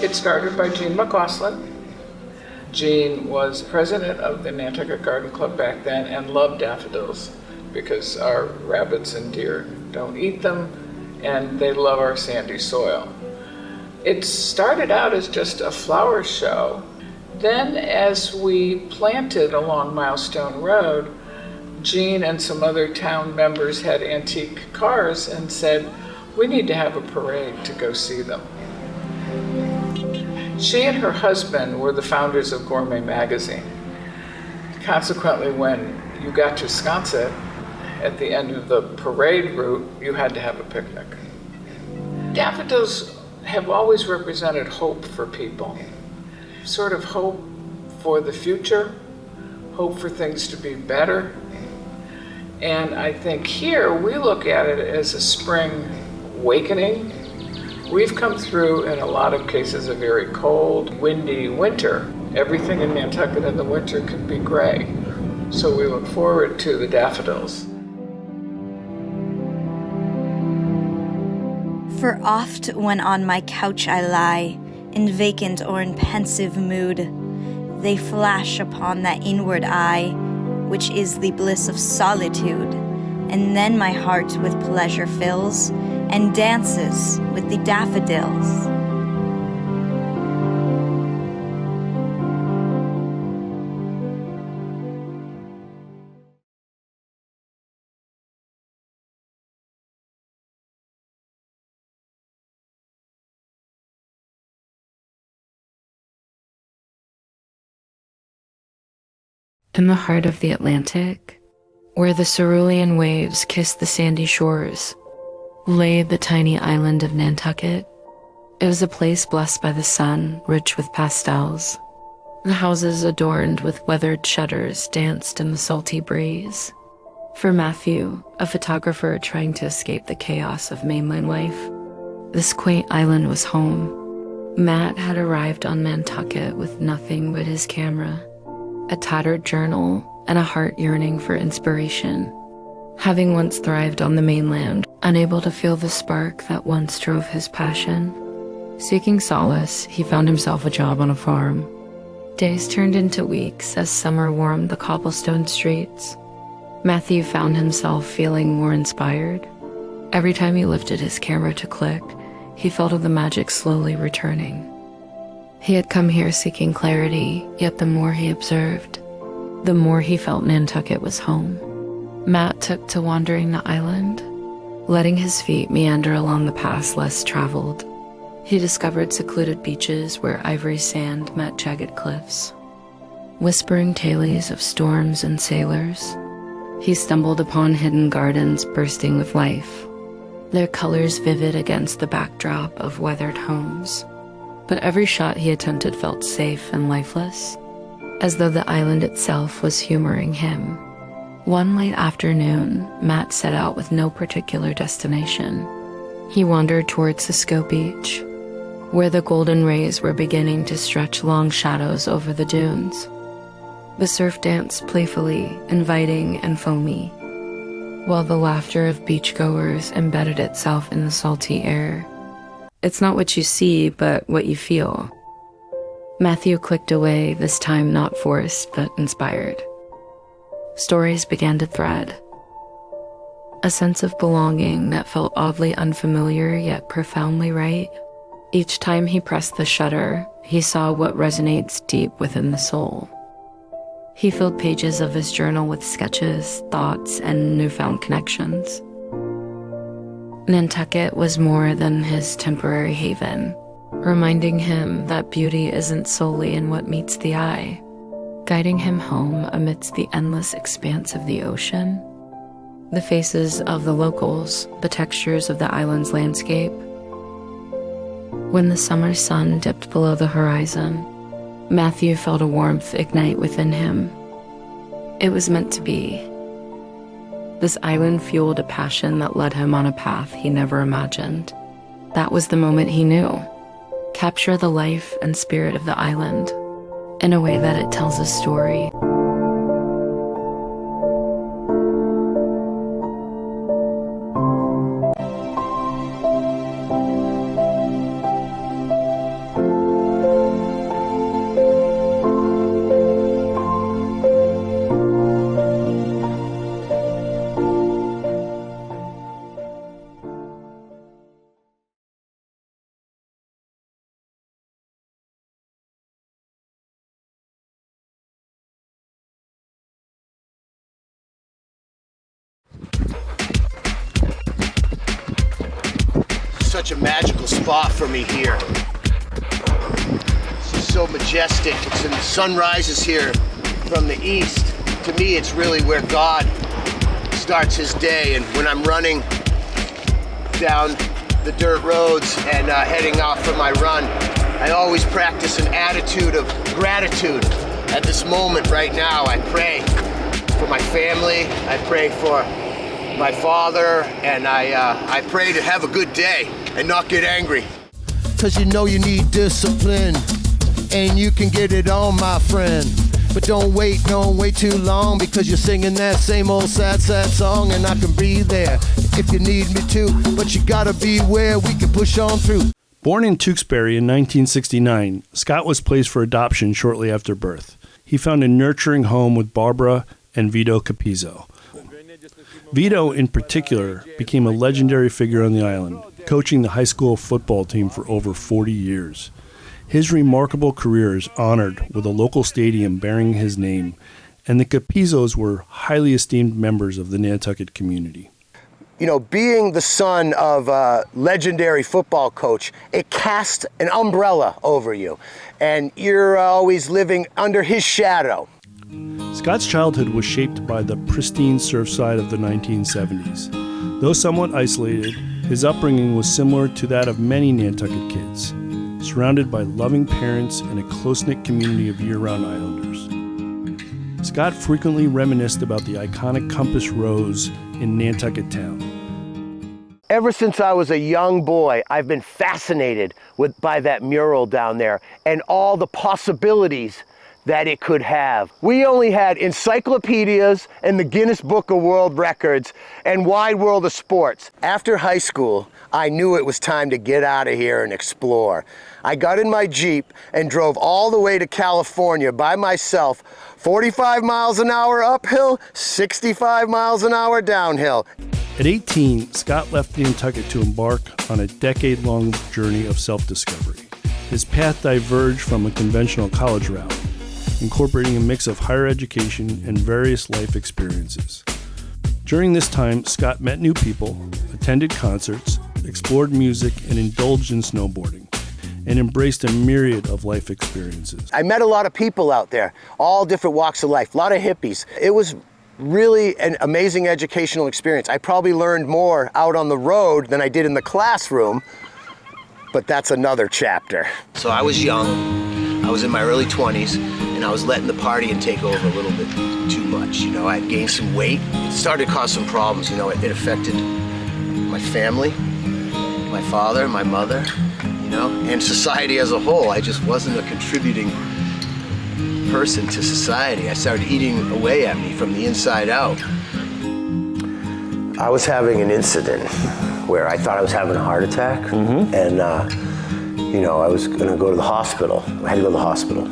It started by Jean McCausland. Jean was president of the Nantucket Garden Club back then and loved daffodils because our rabbits and deer don't eat them, and they love our sandy soil. It started out as just a flower show. Then as we planted along Milestone Road, Jean and some other town members had antique cars and said, We need to have a parade to go see them. She and her husband were the founders of Gourmet Magazine. Consequently, when you got to Sconset, at the end of the parade route, you had to have a picnic. Daffodils have always represented hope for people, sort of hope for the future, hope for things to be better. And I think here we look at it as a spring awakening. We've come through, in a lot of cases, a very cold, windy winter. Everything in Nantucket in the winter can be gray. So we look forward to the daffodils. For oft when on my couch I lie, in vacant or in pensive mood, they flash upon that inward eye, which is the bliss of solitude, and then my heart with pleasure fills, and dances with the daffodils. In the heart of the Atlantic, where the cerulean waves kiss the sandy shores, lay the tiny island of Nantucket. It was a place blessed by the sun, rich with pastels. The houses adorned with weathered shutters danced in the salty breeze. For Matthew, a photographer trying to escape the chaos of mainland life, this quaint island was home. Matt had arrived on Nantucket with nothing but his camera, a tattered journal, and a heart yearning for inspiration. Having once thrived on the mainland, unable to feel the spark that once drove his passion, seeking solace, he found himself a job on a farm. Days turned into weeks as summer warmed the cobblestone streets. Matthew found himself feeling more inspired. Every time he lifted his camera to click, he felt of the magic slowly returning. He had come here seeking clarity, yet the more he observed, the more he felt Nantucket was home. Matt took to wandering the island, letting his feet meander along the paths less traveled. He discovered secluded beaches where ivory sand met jagged cliffs. Whispering tales of storms and sailors, he stumbled upon hidden gardens bursting with life, their colors vivid against the backdrop of weathered homes. But every shot he attempted felt safe and lifeless, as though the island itself was humoring him. One late afternoon, Matt set out with no particular destination. He wandered towards Cisco Beach, where the golden rays were beginning to stretch long shadows over the dunes. The surf danced playfully, inviting and foamy, while the laughter of beachgoers embedded itself in the salty air. It's not what you see, but what you feel. Matthew clicked away, this time not forced, but inspired. Stories began to thread. A sense of belonging that felt oddly unfamiliar yet profoundly right. Each time he pressed the shutter, he saw what resonates deep within the soul. He filled pages of his journal with sketches, thoughts, and newfound connections. Nantucket was more than his temporary haven, reminding him that beauty isn't solely in what meets the eye, guiding him home amidst the endless expanse of the ocean. The faces of the locals, the textures of the island's landscape. When the summer sun dipped below the horizon, Matthew felt a warmth ignite within him. It was meant to be. This island fueled a passion that led him on a path he never imagined. That was the moment he knew. Capture the life and spirit of the island in a way that it tells a story. such a magical spot for me here. It's just so majestic. And the sun rises here from the east. To me, it's really where God starts his day. And when I'm running down the dirt roads and heading off for my run, I always practice an attitude of gratitude. At this moment right now, I pray for my family, I pray for my father, and I pray to have a good day and not get angry. Cause you know you need discipline, and you can get it on, my friend. But don't wait too long, because you're singing that same old sad song, and I can be there if you need me to, but you gotta be where we can push on through. Born in Tewksbury in 1969, Scott was placed for adoption shortly after birth. He found a nurturing home with Barbara and Vito Capizzo. Vito, in particular, became a legendary figure on the island, coaching the high school football team for over 40 years. His remarkable career is honored with a local stadium bearing his name, and the Capizzos were highly esteemed members of the Nantucket community. You know, being the son of a legendary football coach, it casts an umbrella over you, and you're always living under his shadow. Scott's childhood was shaped by the pristine Surfside of the 1970s. Though somewhat isolated, his upbringing was similar to that of many Nantucket kids, surrounded by loving parents and a close-knit community of year-round islanders. Scott frequently reminisced about the iconic Compass Rose in Nantucket Town. Ever since I was a young boy, I've been fascinated by that mural down there and all the possibilities that it could have. We only had encyclopedias and the Guinness Book of World Records and Wide World of Sports. After high school, I knew it was time to get out of here and explore. I got in my Jeep and drove all the way to California by myself, 45 miles an hour uphill, 65 miles an hour downhill. At 18, Scott left Nantucket to embark on a decade-long journey of self-discovery. His path diverged from a conventional college route, incorporating a mix of higher education and various life experiences. During this time, Scott met new people, attended concerts, explored music, and indulged in snowboarding, and embraced a myriad of life experiences. I met a lot of people out there, all different walks of life, a lot of hippies. It was really an amazing educational experience. I probably learned more out on the road than I did in the classroom, but that's another chapter. So I was young, I was in my early 20s, and I was letting the partying take over a little bit too much. You know, I had gained some weight. It started to cause some problems. You know, it affected my family, my father, my mother, you know, and society as a whole. I just wasn't a contributing person to society. I started eating away at me from the inside out. I was having an incident where I thought I was having a heart attack, and you know, I was gonna go to the hospital. I had to go to the hospital.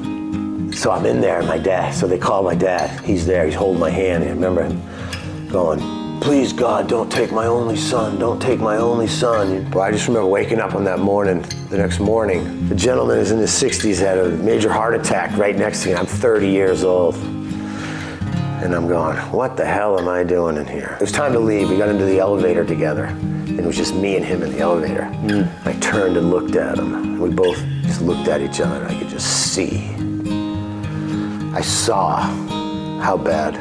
So I'm in there, my dad, so they call my dad. He's there, he's holding my hand, and I remember him going, "Please God, don't take my only son, don't take my only son." Well, I just remember waking up on that morning, the next morning. The gentleman is in his 60s, had a major heart attack right next to me. I'm 30 years old. And I'm going, what the hell am I doing in here? It was time to leave. We got into the elevator together, and it was just me and him in the elevator. I turned and looked at him, and we both just looked at each other, and I could just see. I saw how bad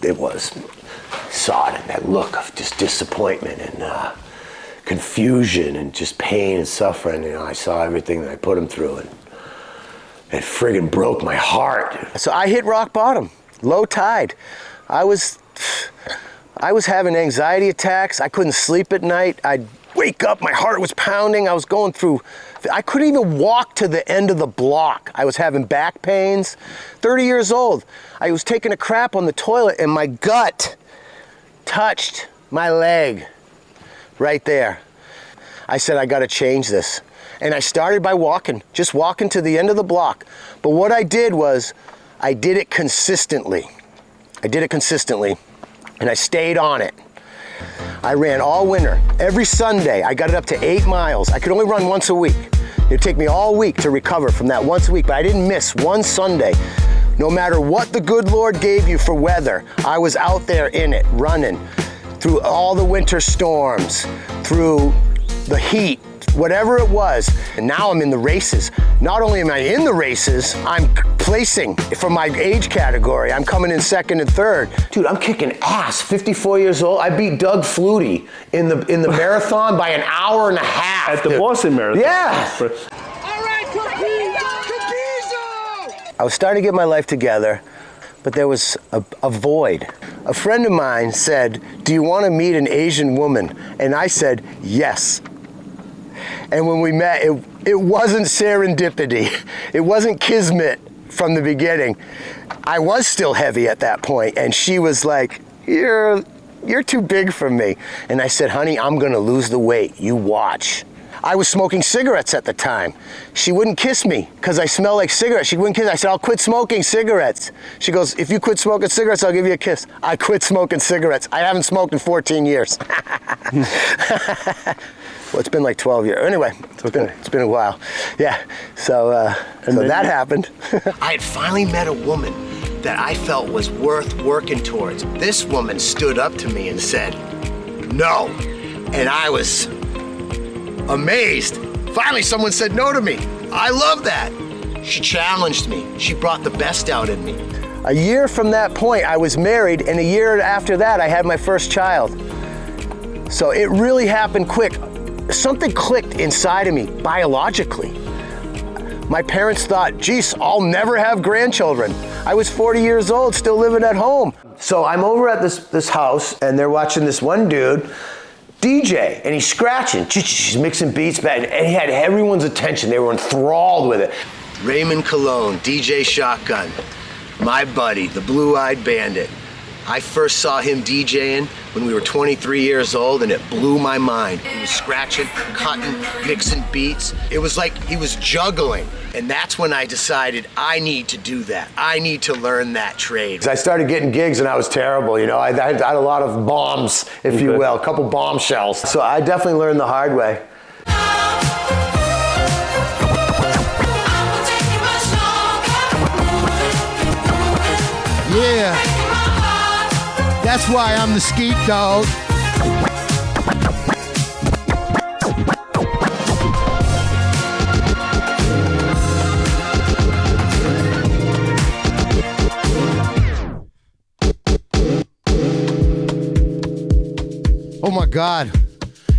it was. I saw it in that look of just disappointment and confusion and just pain and suffering. You know, I saw everything that I put him through, and it friggin' broke my heart. So I hit rock bottom, low tide. I was having anxiety attacks. I couldn't sleep at night. I'd wake up, my heart was pounding. I was going through, I couldn't even walk to the end of the block. I was having back pains. 30 years old. I was taking a crap on the toilet and my gut touched my leg right there. I said, I gotta change this. And I started by walking, just walking to the end of the block. But what I did was, I did it consistently. And I stayed on it. I ran all winter, every Sunday. I got it up to 8 miles. I could only run once a week. It'd take me all week to recover from that once a week, but I didn't miss one Sunday. No matter what the good Lord gave you for weather, I was out there in it, running through all the winter storms, through through the heat, whatever it was. And now I'm in the races. Not only am I in the races, I'm placing for my age category. I'm coming in second and third. Dude, I'm kicking ass, 54 years old. I beat Doug Flutie in the marathon by an hour and a half. At the Boston Marathon. Yeah. I was starting to get my life together, but there was a void. A friend of mine said, "Do you want to meet an Asian woman?" And I said, "Yes." And when we met, it wasn't serendipity. It wasn't kismet from the beginning. I was still heavy at that point, and she was like, you're too big for me. And I said, "Honey, I'm gonna lose the weight. You watch." I was smoking cigarettes at the time. She wouldn't kiss me because I smell like cigarettes. She wouldn't kiss. I said, "I'll quit smoking cigarettes." She goes, "If you quit smoking cigarettes, I'll give you a kiss." I quit smoking cigarettes. I haven't smoked in 14 years. Well, it's been like 12 years. Anyway, it's been a while. Yeah, so that happened. I had finally met a woman that I felt was worth working towards. This woman stood up to me and said, "No." And I was amazed. Finally, someone said no to me. I love that. She challenged me. She brought the best out in me. A year from that point, I was married, and a year after that, I had my first child. So it really happened quick. Something clicked inside of me biologically. My parents thought, geez, I'll never have grandchildren. I was 40 years old, still living at home. So I'm over at this house, and they're watching this one dude, DJ, and he's scratching, he's mixing beats, and he had everyone's attention. They were enthralled with it. Raymond Cologne, DJ Shotgun, my buddy, the Blue-Eyed Bandit. I first saw him DJing when we were 23 years old, and it blew my mind. He was scratching, cutting, mixing beats. It was like he was juggling. And that's when I decided I need to do that. I need to learn that trade. I started getting gigs and I was terrible, you know. I had a lot of bombs, if you will, a couple bombshells. So I definitely learned the hard way. Yeah. That's why I'm the skeet dog. Oh my God.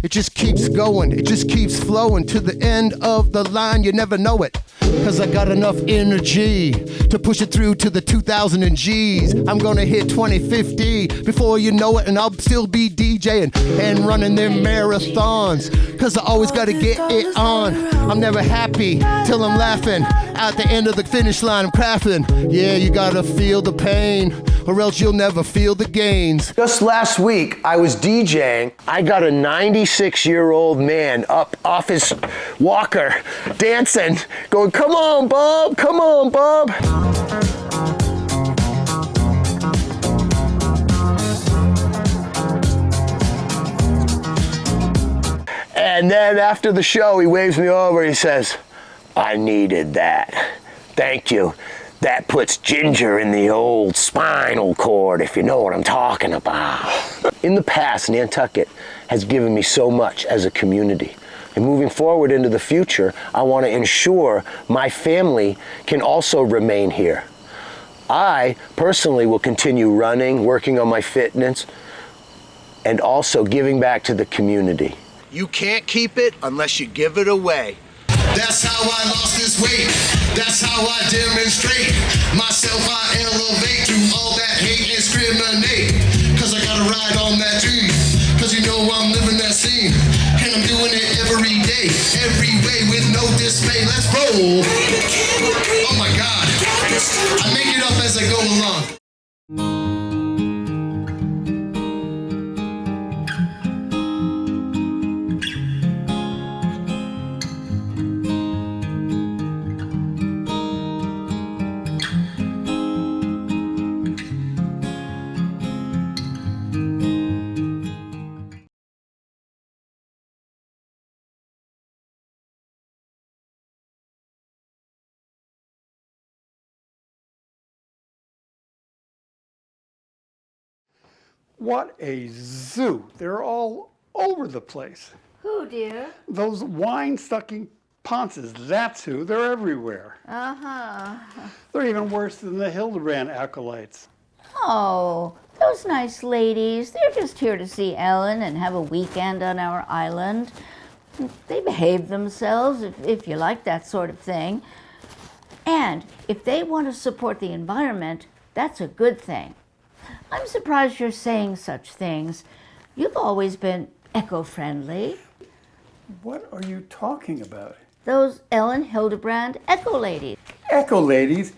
It just keeps going. It just keeps flowing to the end of the line. You never know it. Cause I got enough energy to push it through to the 2000 G's. I'm gonna hit 2050 before you know it, and I'll still be DJing and running them marathons. Cause I always gotta get it on. I'm never happy till I'm laughing. At the end of the finish line, I'm crafting. Yeah, you gotta feel the pain, or else you'll never feel the gains. Just last week, I was DJing. I got a 96-year-old man up off his walker, dancing, going, "Come on, Bob, come on, Bob." And then after the show, he waves me over, he says, "I needed that. Thank you. That puts ginger in the old spinal cord, if you know what I'm talking about." In the past, Nantucket has given me so much as a community. And moving forward into the future, I want to ensure my family can also remain here. I personally will continue running, working on my fitness, and also giving back to the community. You can't keep it unless you give it away. That's how I lost this weight. That's how I demonstrate myself. I elevate through all that hate and discriminate. Cause I gotta ride on that dream. Cause you know I'm living that scene. And I'm doing it every day, every way with no dismay. Let's roll. Oh my God. I make it up as I go along. What a zoo. They're all over the place. who, dear? Those wine-sucking ponces, that's who. They're everywhere. Uh-huh. They're even worse than the Hildebrand acolytes. Oh, those nice ladies. They're just here to see Ellen and have a weekend on our island. They behave themselves, if you like that sort of thing. And if they want to support the environment, that's a good thing. I'm surprised you're saying such things. You've always been eco-friendly. What are you talking about? Those Ellen Hildebrand eco ladies. Eco ladies?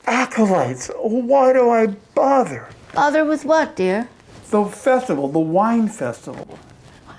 Acolytes? Why do I bother? Bother with what, dear? The festival, the wine festival.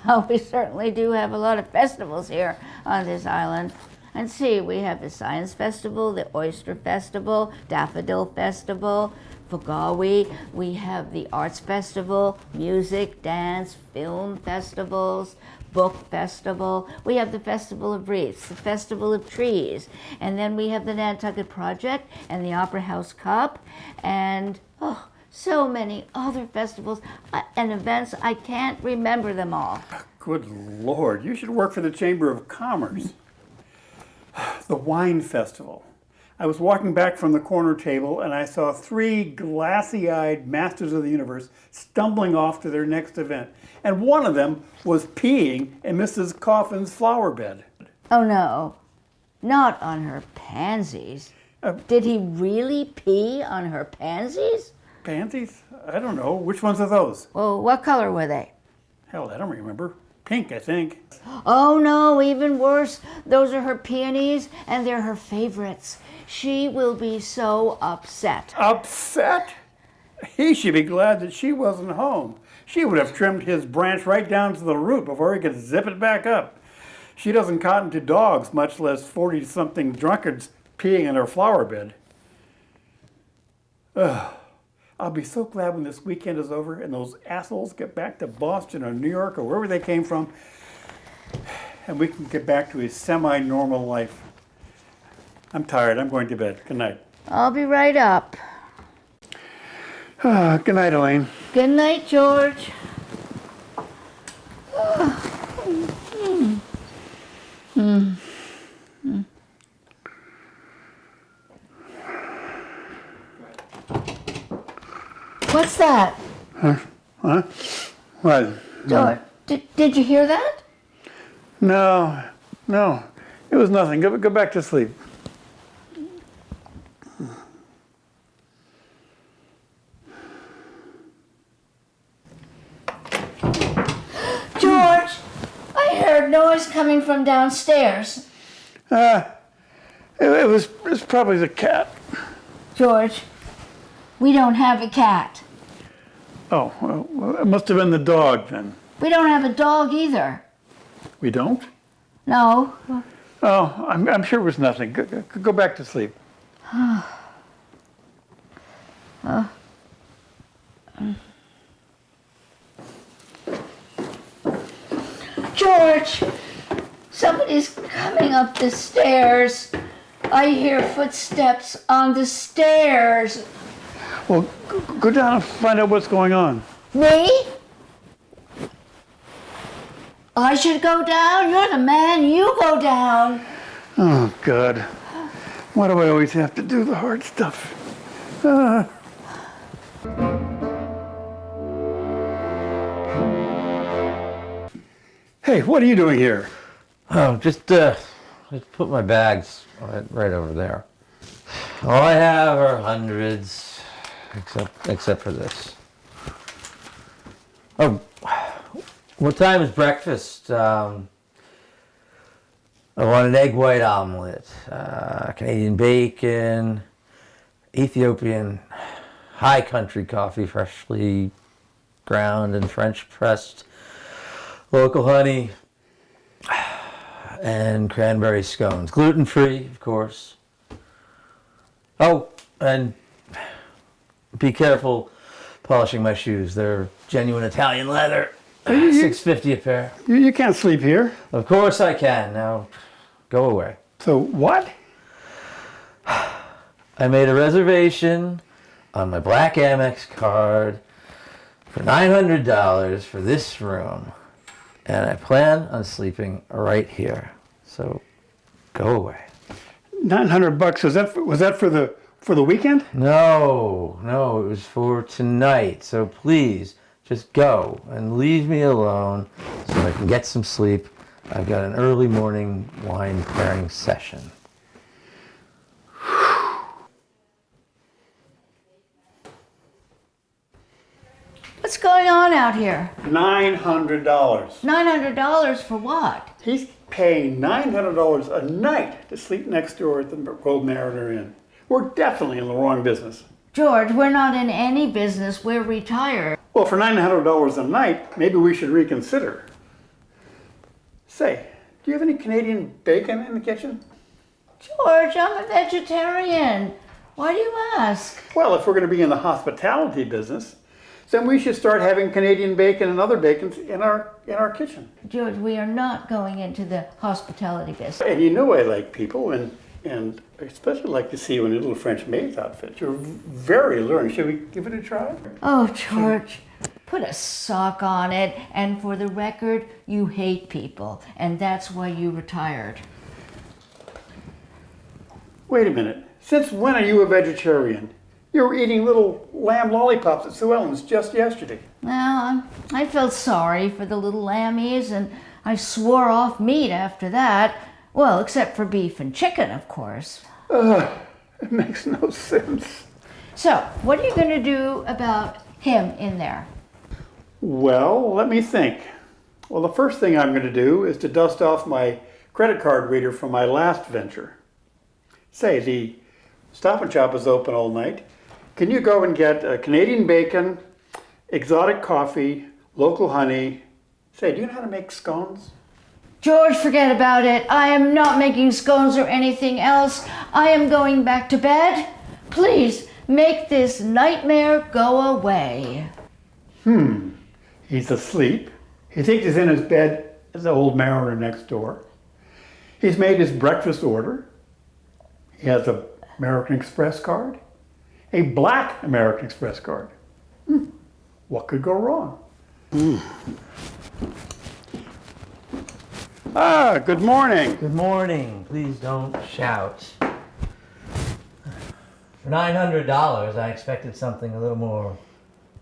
Well, we certainly do have a lot of festivals here on this island. And see, we have the Science Festival, the Oyster Festival, Daffodil Festival, Fogawi. We have the Arts Festival, music, dance, film festivals, book festival. We have the Festival of Wreaths, the Festival of Trees. And then we have the Nantucket Project and the Opera House Cup. And, oh, so many other festivals and events. I can't remember them all. Good Lord, you should work for the Chamber of Commerce. The wine festival. I was walking back from the corner table and I saw 3 glassy-eyed masters of the universe stumbling off to their next event. And one of them was peeing in Mrs. Coffin's flower bed. Oh no, not on her pansies. Did he really pee on her pansies? Pansies? I don't know. Which ones are those? Well, what color were they? Hell, I don't remember. Pink, I think. Oh no, even worse. Those are her peonies and they're her favorites. She will be so upset. Upset? He should be glad that she wasn't home. She would have trimmed his branch right down to the root before he could zip it back up. She doesn't cotton to dogs, much less 40-something drunkards peeing in her flower bed. Ugh. I'll be so glad when this weekend is over and those assholes get back to Boston or New York or wherever they came from, and we can get back to a semi-normal life. I'm tired. I'm going to bed. Good night. I'll be right up. Good night, Elaine. Good night, George. What's that? Huh? What? George, did you hear that? No. It was nothing. Go back to sleep. George, I heard noise coming from downstairs. It was probably the cat. George, we don't have a cat. Oh, well, it must have been the dog then. We don't have a dog either. We don't? No. Oh, I'm sure it was nothing. Go back to sleep. George, somebody's coming up the stairs. I hear footsteps on the stairs. Well, go down and find out what's going on. Me? I should go down? You're the man. You go down. Oh, God. Why do I always have to do the hard stuff? Hey, what are you doing here? Oh, just put my bags right over there. All I have are hundreds, except for this. Oh, what time is breakfast? I want an egg white omelet, Canadian bacon, Ethiopian high country coffee, freshly ground and French pressed, local honey, and cranberry scones. Gluten-free, of course. Oh, and be careful polishing my shoes. They're genuine Italian leather. $6.50 a pair. You can't sleep here. Of course I can. Now, go away. So what? I made a reservation on my black Amex card for $900 for this room. And I plan on sleeping right here. So go away. $900. Was that for the weekend? No, it was for tonight. So please, just go and leave me alone so I can get some sleep. I've got an early morning wine pairing session. What's going on out here? $900. $900 for what? He's paying $900 a night to sleep next door at the Gold Mariner Inn. We're definitely in the wrong business. George, we're not in any business. We're retired. Well, for $900 a night, maybe we should reconsider. Say, do you have any Canadian bacon in the kitchen? George, I'm a vegetarian. Why do you ask? Well, if we're going to be in the hospitality business, then we should start having Canadian bacon and other bacons in our kitchen. George, we are not going into the hospitality business. And you know I like people, and I especially like to see you in a little French maid's outfit. You're very alluring. Should we give it a try? Oh, George, put a sock on it. And for the record, you hate people, and that's why you retired. Wait a minute. Since when are you a vegetarian? You were eating little lamb lollipops at Sue Ellen's just yesterday. Well, I felt sorry for the little lammies, and I swore off meat after that. Well, except for beef and chicken, of course. It makes no sense. So, what are you going to do about him in there? Well, let me think. Well, the first thing I'm going to do is to dust off my credit card reader from my last venture. Say, the Stop and Shop is open all night. Can you go and get Canadian bacon, exotic coffee, local honey? Say, do you know how to make scones? George, forget about it. I am not making scones or anything else. I am going back to bed. Please, make this nightmare go away. He's asleep. He thinks he's in his bed at the Old Mariner next door. He's made his breakfast order. He has a American Express card, a black American Express card. What could go wrong? Good morning. Good morning. Please don't shout. For $900, I expected something a little more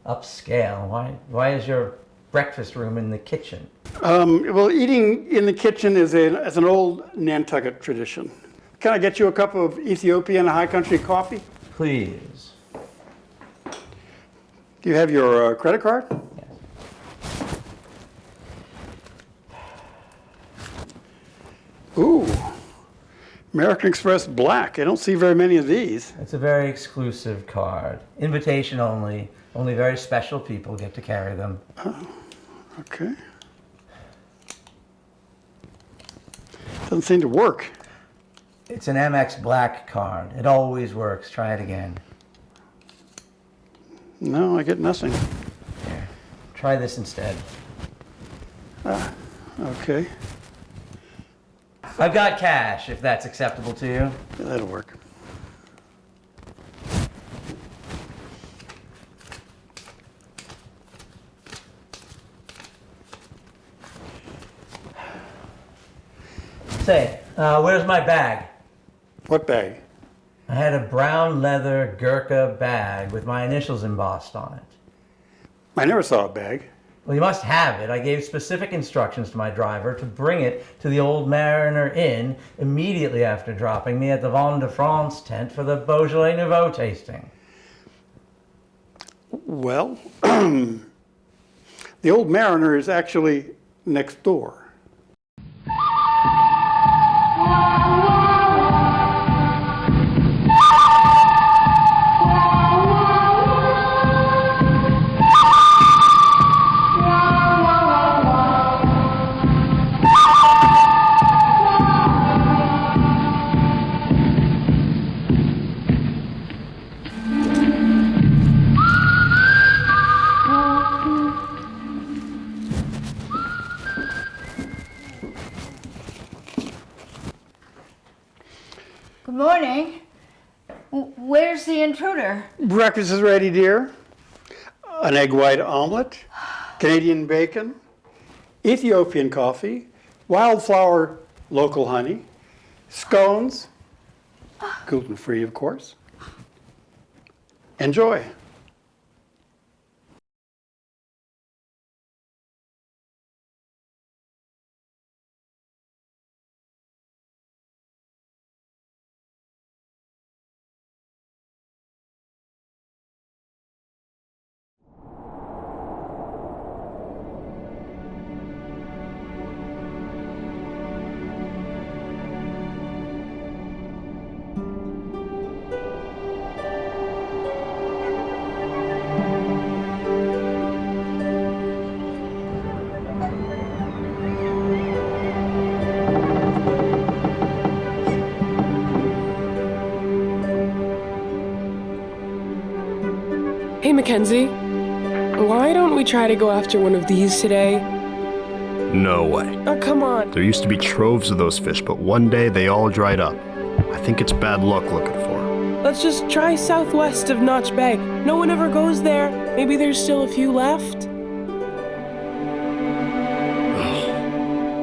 upscale. Why is your breakfast room in the kitchen? Well, eating in the kitchen is an old Nantucket tradition. Can I get you a cup of Ethiopian high country coffee? Please. Do you have your credit card? Yes. Ooh, American Express Black. I don't see very many of these. It's a very exclusive card. Invitation only. Only very special people get to carry them. Oh, okay. Doesn't seem to work. It's an Amex Black card. It always works. Try it again. No, I get nothing. Here, try this instead. Okay. I've got cash, if that's acceptable to you. Yeah, that'll work. Say, where's my bag? What bag? I had a brown leather Gurkha bag with my initials embossed on it. I never saw a bag. Well, you must have it. I gave specific instructions to my driver to bring it to the Old Mariner Inn immediately after dropping me at the Vin de France tent for the Beaujolais Nouveau tasting. Well, the Old Mariner is actually next door. Good morning. Where's the intruder? Breakfast is ready, dear. An egg white omelet, Canadian bacon, Ethiopian coffee, wildflower local honey, scones, gluten-free, of course. Enjoy. Hey, Mackenzie. Why don't we try to go after one of these today? No way. Oh, come on. There used to be troves of those fish, but one day they all dried up. I think it's bad luck looking for them. Let's just try southwest of Notch Bay. No one ever goes there. Maybe there's still a few left.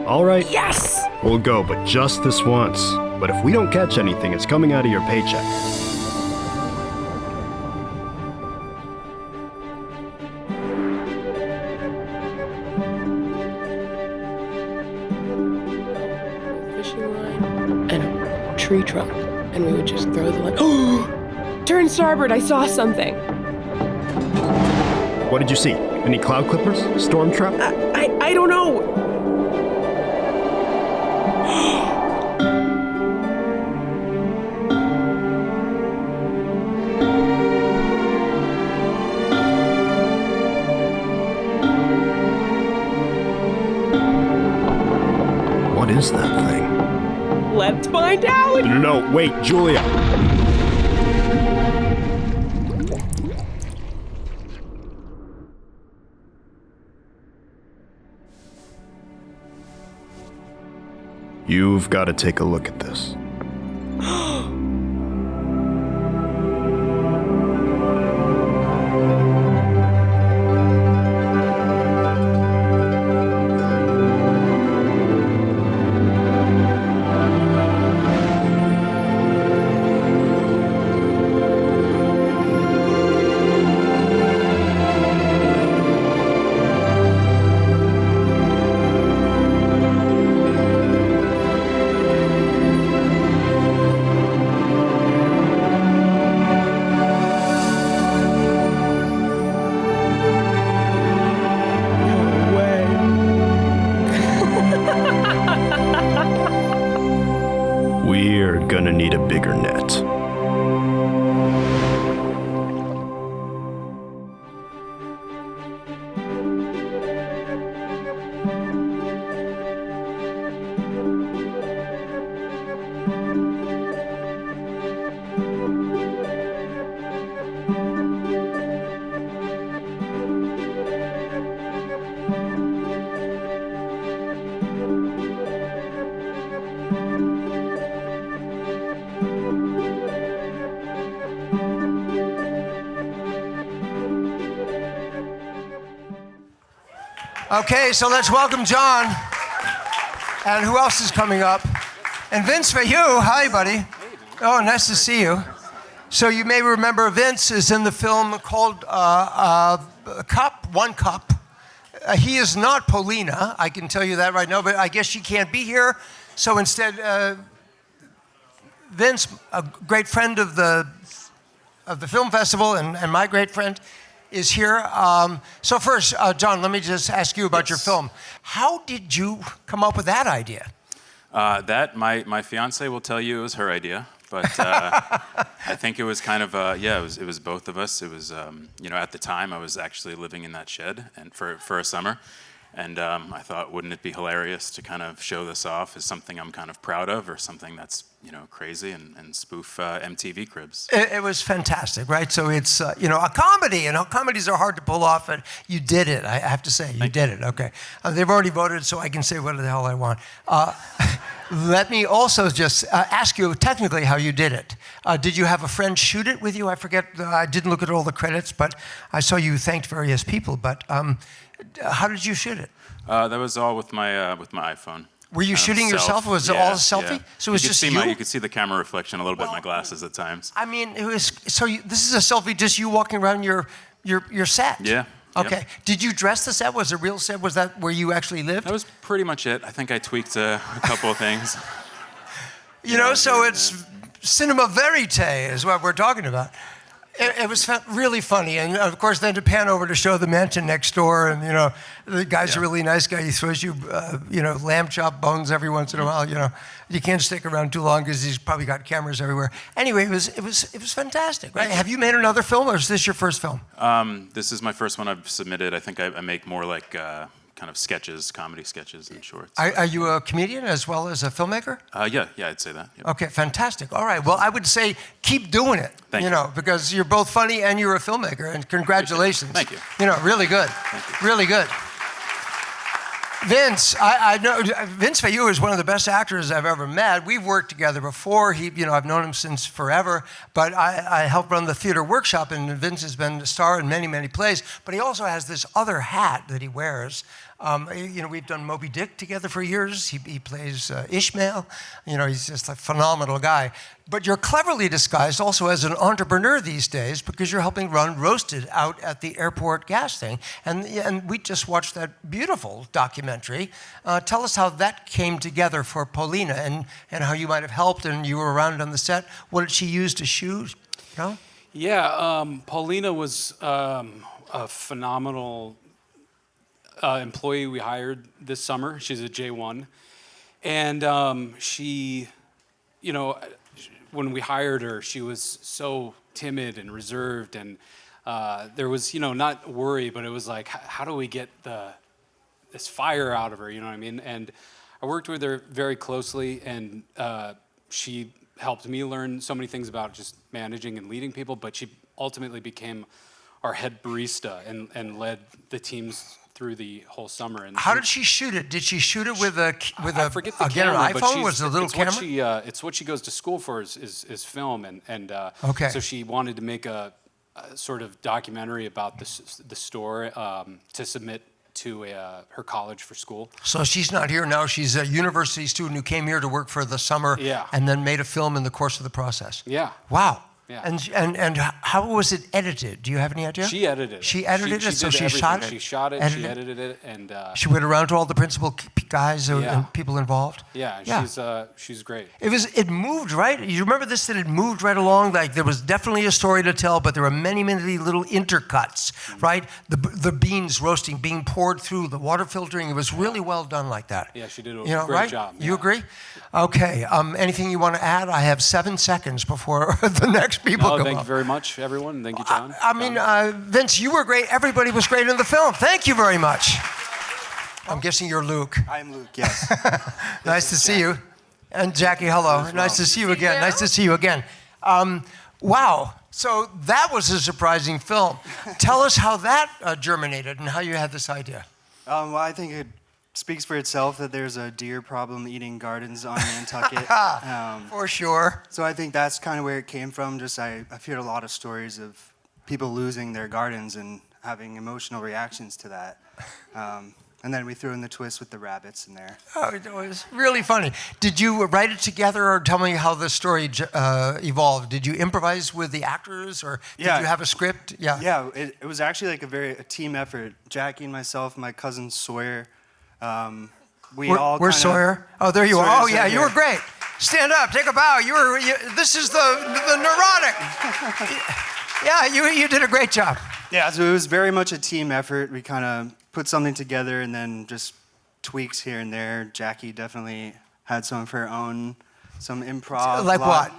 All right. Yes! We'll go, but just this once. But if we don't catch anything, it's coming out of your paycheck. Tree trunk, and we would just throw the line. Oh! Turn starboard, I saw something. What did you see? Any cloud clippers? Storm trap? I don't know. What is that thing? Let's find out! No, wait, Julia! You've got to take a look at this. We're gonna need a bigger net. Okay, so let's welcome John. And who else is coming up? And Vince Veilleux. Hi, buddy. Oh, nice to see you. So you may remember Vince is in the film called One Cup. He is not Paulina, I can tell you that right now, but I guess she can't be here. So instead, Vince, a great friend of the film festival and my great friend, is here. So first, John, let me just ask you about your film. How did you come up with that idea? That my fiance will tell you it was her idea, but I think it was kind of it was both of us. It was at the time I was actually living in that shed and for a summer, and I thought, wouldn't it be hilarious to kind of show this off as something I'm kind of proud of, or something that's crazy and spoof MTV cribs. It was fantastic, right? So it's a comedy, and comedies are hard to pull off, and you did it. I have to say, you did it. Okay, they've already voted, so I can say what the hell I want. Let me also just ask you technically how you did it. Did you have a friend shoot it with you? I forget. I didn't look at all the credits, but I saw you thanked various people. But how did you shoot it? That was all with my iPhone. Were you shooting yourself? Was it all a selfie? So it was just you? You could see the camera reflection a little bit in my glasses at times. I mean, it was so. This is a selfie, just you walking around your set. Yeah. Okay. Yep. Did you dress the set? Was it a real set? Was that where you actually lived? That was pretty much it. I think I tweaked a couple of things. You know, so it's cinema verite is what we're talking about. It was really funny, and of course, then to pan over to show the mansion next door, and you know, the guy's a really nice guy. He throws you, lamb chop bones every once in a while. You know, you can't stick around too long because he's probably got cameras everywhere. Anyway, it was fantastic, right? Have you made another film, or is this your first film? This is my first one I've submitted. I think I make more like kind of sketches, comedy sketches, and shorts. Are you a comedian as well as a filmmaker? Yeah, I'd say that. Yep. Okay, fantastic. All right, well, I would say keep doing it. Thank you. You know, because you're both funny and you're a filmmaker, and congratulations. Thank you. You know, really good. Thank you. Really good. Vince, I know Vince Fayou is one of the best actors I've ever met. We've worked together before. I've known him since forever. But I helped run the theater workshop, and Vince has been a star in many, many plays. But he also has this other hat that he wears. We've done Moby Dick together for years. He plays Ishmael. You know, he's just a phenomenal guy. But you're cleverly disguised also as an entrepreneur these days because you're helping run Roasted out at the airport gas thing. And we just watched that beautiful documentary. Tell us how that came together for Paulina and how you might have helped, and you were around on the set. What did she use to shoot? You know? Yeah, Paulina was a phenomenal employee we hired this summer. She's a J1. And she, when we hired her, she was so timid and reserved. And there was, not worry, but it was like, how do we get this fire out of her? You know what I mean? And I worked with her very closely, and she helped me learn so many things about just managing and leading people, but she ultimately became our head barista and led the teams through the whole summer. And how did she shoot it? Did she shoot it with an camera, iPhone? Was it a little camera? It's what she goes to school for is film, and okay. So she wanted to make a sort of documentary about the store to submit to her college for school. So she's not here now. She's a university student who came here to work for the summer, and then made a film in the course of the process. Yeah. Wow. Yeah. And how was it edited? Do you have any idea? She edited it. She edited it, so she shot it? She shot it, she edited it, and... she went around to all the principal guys and people involved? Yeah, she's great. It moved, right? You remember this, that it moved right along? Like there was definitely a story to tell, but there were many, many little intercuts, right? The beans roasting, being poured through, the water filtering. It was really well done like that. Yeah, she did a great job. You agree? Okay. Anything you want to add? I have 7 seconds before the next people come thank up. you very much, everyone. Thank you, John. Vince, you were great. Everybody was great in the film. Thank you very much. I'm guessing you're Luke. I'm Luke, yes. Nice to see you. And Jackie, hello. Nice to see you again. Nice to see you again. Wow. So that was a surprising film. Tell us how that germinated and how you had this idea. Well, I think it speaks for itself that there's a deer problem eating gardens on Nantucket. For sure. So I think that's kind of where it came from. I've heard a lot of stories of people losing their gardens and having emotional reactions to that. And then we threw in the twist with the rabbits in there. Oh, it was really funny. Did you write it together, or tell me how the story evolved? Did you improvise with the actors, or did you have a script? Yeah, it was actually like a team effort. Jackie and myself, my cousin Sawyer. Where's Sawyer? Oh, there you are. Oh, yeah, you were great. Stand up, take a bow. This is the neurotic. Yeah, you did a great job. Yeah, so it was very much a team effort. We kind of put something together and then just tweaks here and there. Jackie definitely had some of her own, some improv. Like what?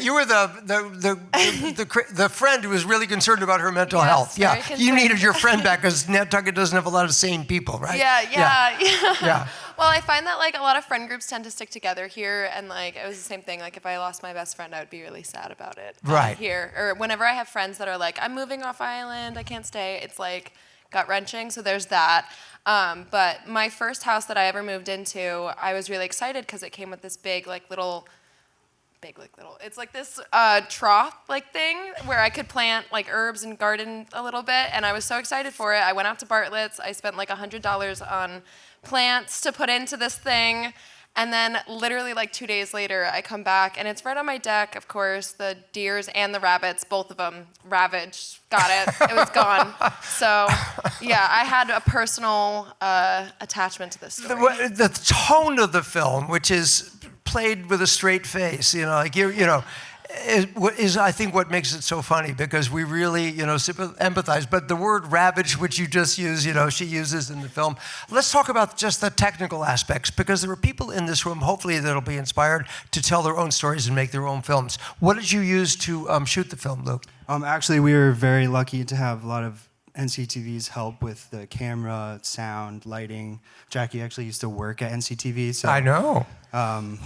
You were the friend who was really concerned about her mental health. Yeah, you needed your friend back because Nantucket doesn't have a lot of sane people, right? Yeah. Well, I find that like a lot of friend groups tend to stick together here, and like it was the same thing. Like if I lost my best friend, I would be really sad about it. Right. Here, or whenever I have friends that are like, I'm moving off island, I can't stay. It's like gut-wrenching. So there's that. But my first house that I ever moved into, I was really excited because it came with this big like little It's like this trough like thing where I could plant like herbs and garden a little bit, and I was so excited for it. I went out to Bartlett's. I spent like $100 on plants to put into this thing. And then literally like 2 days later, I come back and it's right on my deck, of course, the deers and the rabbits, both of them ravaged. Got it. It was gone. So yeah, I had a personal attachment to this story. The tone of the film, which is played with a straight face, like is I think what makes it so funny, because we really, empathize. But the word ravage, which you just use, she uses in the film. Let's talk about just the technical aspects, because there are people in this room, hopefully, that'll be inspired to tell their own stories and make their own films. What did you use to shoot the film, Luke? Actually, we were very lucky to have a lot of NCTV's help with the camera, sound, lighting. Jackie actually used to work at NCTV, so I know.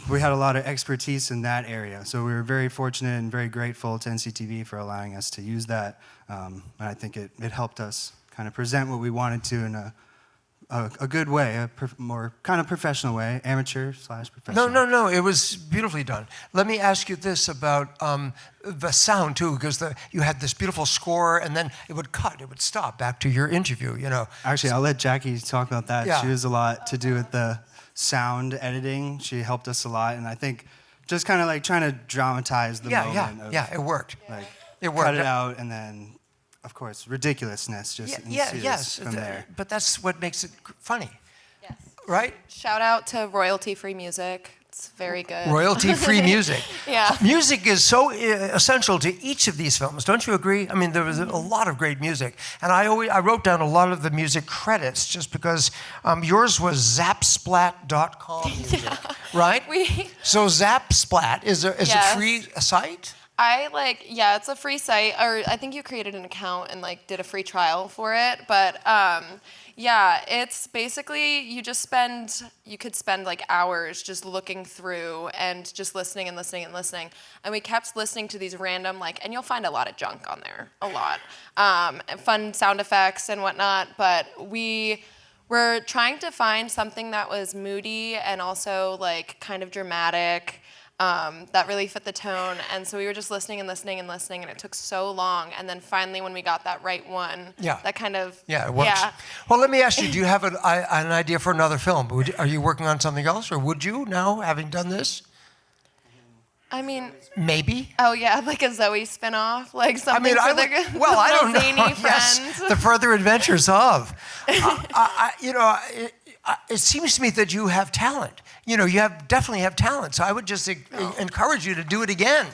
We had a lot of expertise in that area, so we were very fortunate and very grateful to NCTV for allowing us to use that. And I think it helped us kind of present what we wanted to in a good way, a more kind of professional way, amateur/professional. No, it was beautifully done. Let me ask you this about the sound too, because you had this beautiful score, and then it would cut, it would stop back to your interview, Actually, I'll let Jackie talk about that. Yeah. She has a lot to do with the sound editing. She helped us a lot, and I think just kind of like trying to dramatize the moment. It worked. Like, it worked. Cut it out, and then, of course, ridiculousness just ensues from there. But that's what makes it funny. Yes. Right? Shout out to royalty-free music. It's very good. Royalty-free music. Yeah. Music is so essential to each of these films. Don't you agree? I mean, there was a lot of great music. And I wrote down a lot of the music credits just because yours was zapsplat.com music, right? So Zapsplat is a free site? It's a free site, or I think you created an account and did a free trial for it. But it's basically you could spend hours just looking through and just listening and listening and listening. And we kept listening to these random and you'll find a lot of junk on there, a lot, fun sound effects and whatnot. But we were trying to find something that was moody and also kind of dramatic. That really fit the tone, and so we were just listening and listening and listening, and it took so long, and then finally when we got that right one, that kind of it works. Yeah. Well, let me ask you: do you have an idea for another film? Are you working on something else, or would you now, having done this? I mean, maybe. Oh yeah, like a Zoe spinoff, something. I mean, I don't know. Zany Yes, friends. the further adventures of. It seems to me that you have talent. You definitely have talent. So I would just encourage you to do it again.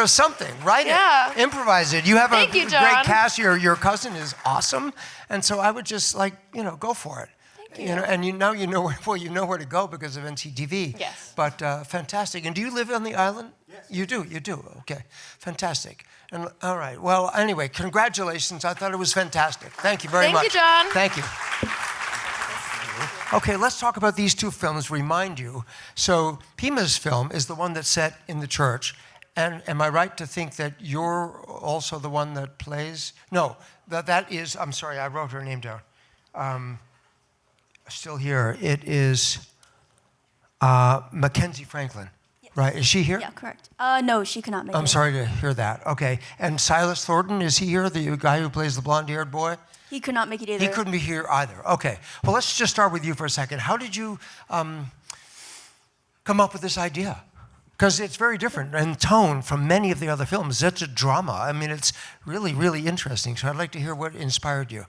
Something. Write it. Improvise it. You have a great cast. Your cousin is awesome, and so I would just go for it. Thank you. And you know where to go because of NCTV. Yes. But fantastic. And do you live on the island? Yes. You do. Okay. Fantastic. And all right. Well, anyway, congratulations. I thought it was fantastic. Thank you very much. Thank you, John. Thank you. Okay, let's talk about these two films, remind you. So Pima's film is the one that's set in the church. And am I right to think that you're also the one that plays? No, that is, I'm sorry, I wrote her name down. Still here. It is Mackenzie Franklin, right? Is she here? Yeah, correct. No, she could not make it. I'm sorry to hear that. Okay. And Silas Thornton, is he here, the guy who plays the blonde-haired boy? He could not make it either. He couldn't be here either. Okay. Well, let's just start with you for a second. How did you come up with this idea? Because it's very different in tone from many of the other films. It's a drama. I mean, it's really, really interesting. So I'd like to hear what inspired you.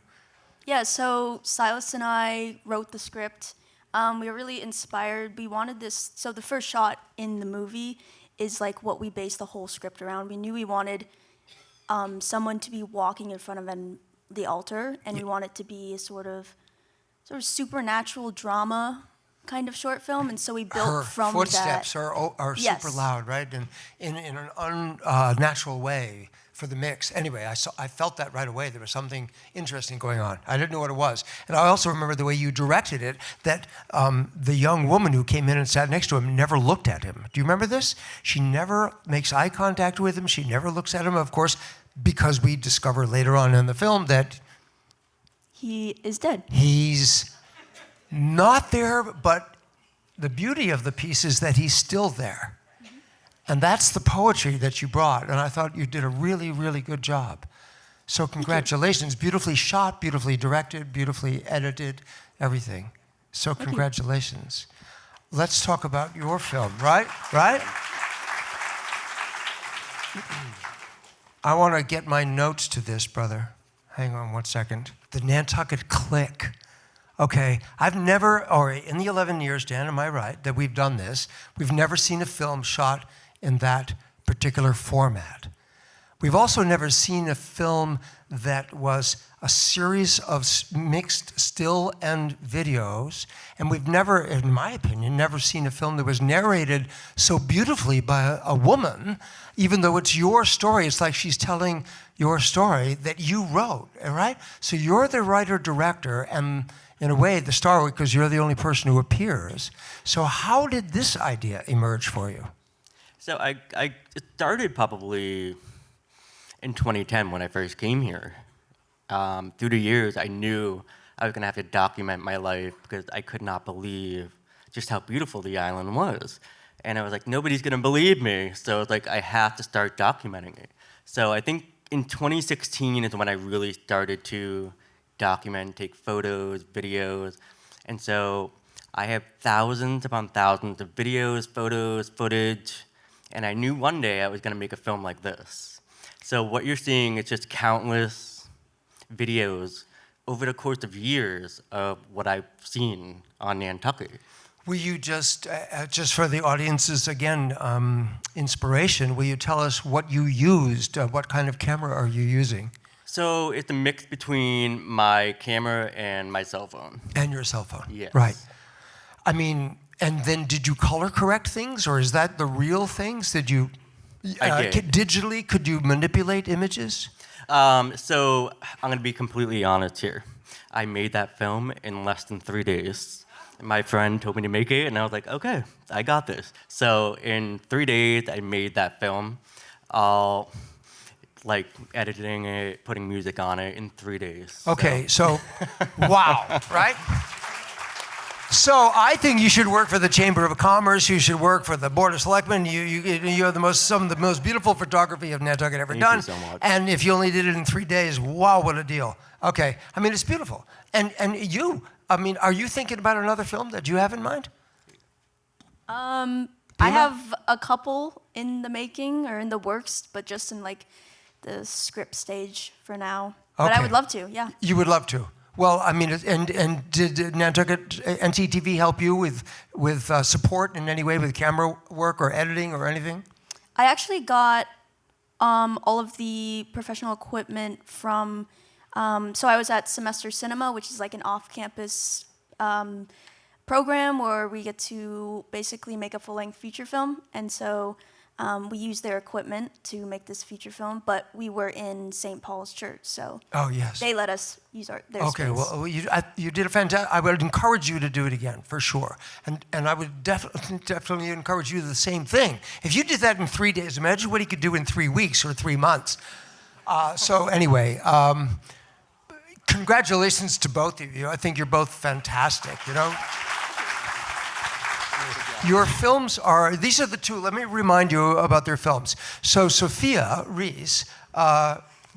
Yeah, so Silas and I wrote the script. We were really inspired. We wanted this, so the first shot in the movie is what we based the whole script around. We knew we wanted someone to be walking in front of the altar, and we want it to be a sort of supernatural drama kind of short film, and so we built Her from footsteps that. are Yes. super loud, right? And in an unnatural way for the mix. Anyway, I felt that right away. There was something interesting going on. I didn't know what it was. And I also remember the way you directed it, that the young woman who came in and sat next to him never looked at him. Do you remember this? She never makes eye contact with him. She never looks at him, of course, because we discover later on in the film that he is dead. He's not there, but the beauty of the piece is that he's still there. And that's the poetry that you brought. And I thought you did a really, really good job. So congratulations. Beautifully shot, beautifully directed, beautifully edited, everything. So congratulations. Let's talk about your film, right? Right? I want to get my notes to this, brother. Hang on 1 second. The Nantucket Click. Okay, I've never, or in the 11 years, Dan, am I right, that we've done this, we've never seen a film shot in that particular format. We've also never seen a film that was a series of mixed still and videos, and we've never, in my opinion, never seen a film that was narrated so beautifully by a woman, even though it's your story. It's like she's telling your story that you wrote, right? So you're the writer-director, and in a way, the star, because you're the only person who appears. So how did this idea emerge for you? So I started probably in 2010 when I first came here. Through the years, I knew I was going to have to document my life because I could not believe just how beautiful the island was. And I was like, nobody's going to believe me. So it's like, I have to start documenting it. So I think in 2016 is when I really started to document, take photos, videos. And so I have thousands upon thousands of videos, photos, footage. And I knew one day I was going to make a film like this. So what you're seeing is just countless videos over the course of years of what I've seen on Nantucket. Will you just for the audience's, again, inspiration, will you tell us what you used? What kind of camera are you using? So it's a mix between my camera and my cell phone. And your cell phone? Yes. Right. I mean, and then did you color correct things, or is that the real things? Did you, I did. Digitally, could you manipulate images? So I'm going to be completely honest here. I made that film in less than 3 days. My friend told me to make it, and I was like, okay, I got this. So in 3 days, I made that film, all like editing it, putting music on it in 3 days. Okay, so wow, right? So I think you should work for the Chamber of Commerce. You should work for the Board of Selectmen. You have some of the most beautiful photography of Nantucket ever done. Thank you so much. And if you only did it in 3 days, wow, what a deal. Okay, I mean, it's beautiful. And you, I mean, are you thinking about another film that you have in mind? I have a couple in the making or in the works, but just in like the script stage for now. But I would love to, yeah. You would love to. Well, I mean, and did Nantucket NCTV help you with support in any way with camera work or editing or anything? I actually got all of the professional equipment from, so I was at Semester Cinema, which is like an off-campus program where we get to basically make a full-length feature film. And so we used their equipment to make this feature film, but we were in St. Paul's Church, so they let us use their space. Well, you did a fantastic. I would encourage you to do it again, for sure. And I would definitely encourage you to do the same thing. If you did that in 3 days, imagine what he could do in 3 weeks or 3 months. So anyway, congratulations to both of you. I think you're both fantastic, you know. Your films are, these are the two, let me remind you about their films. So Sophia Rees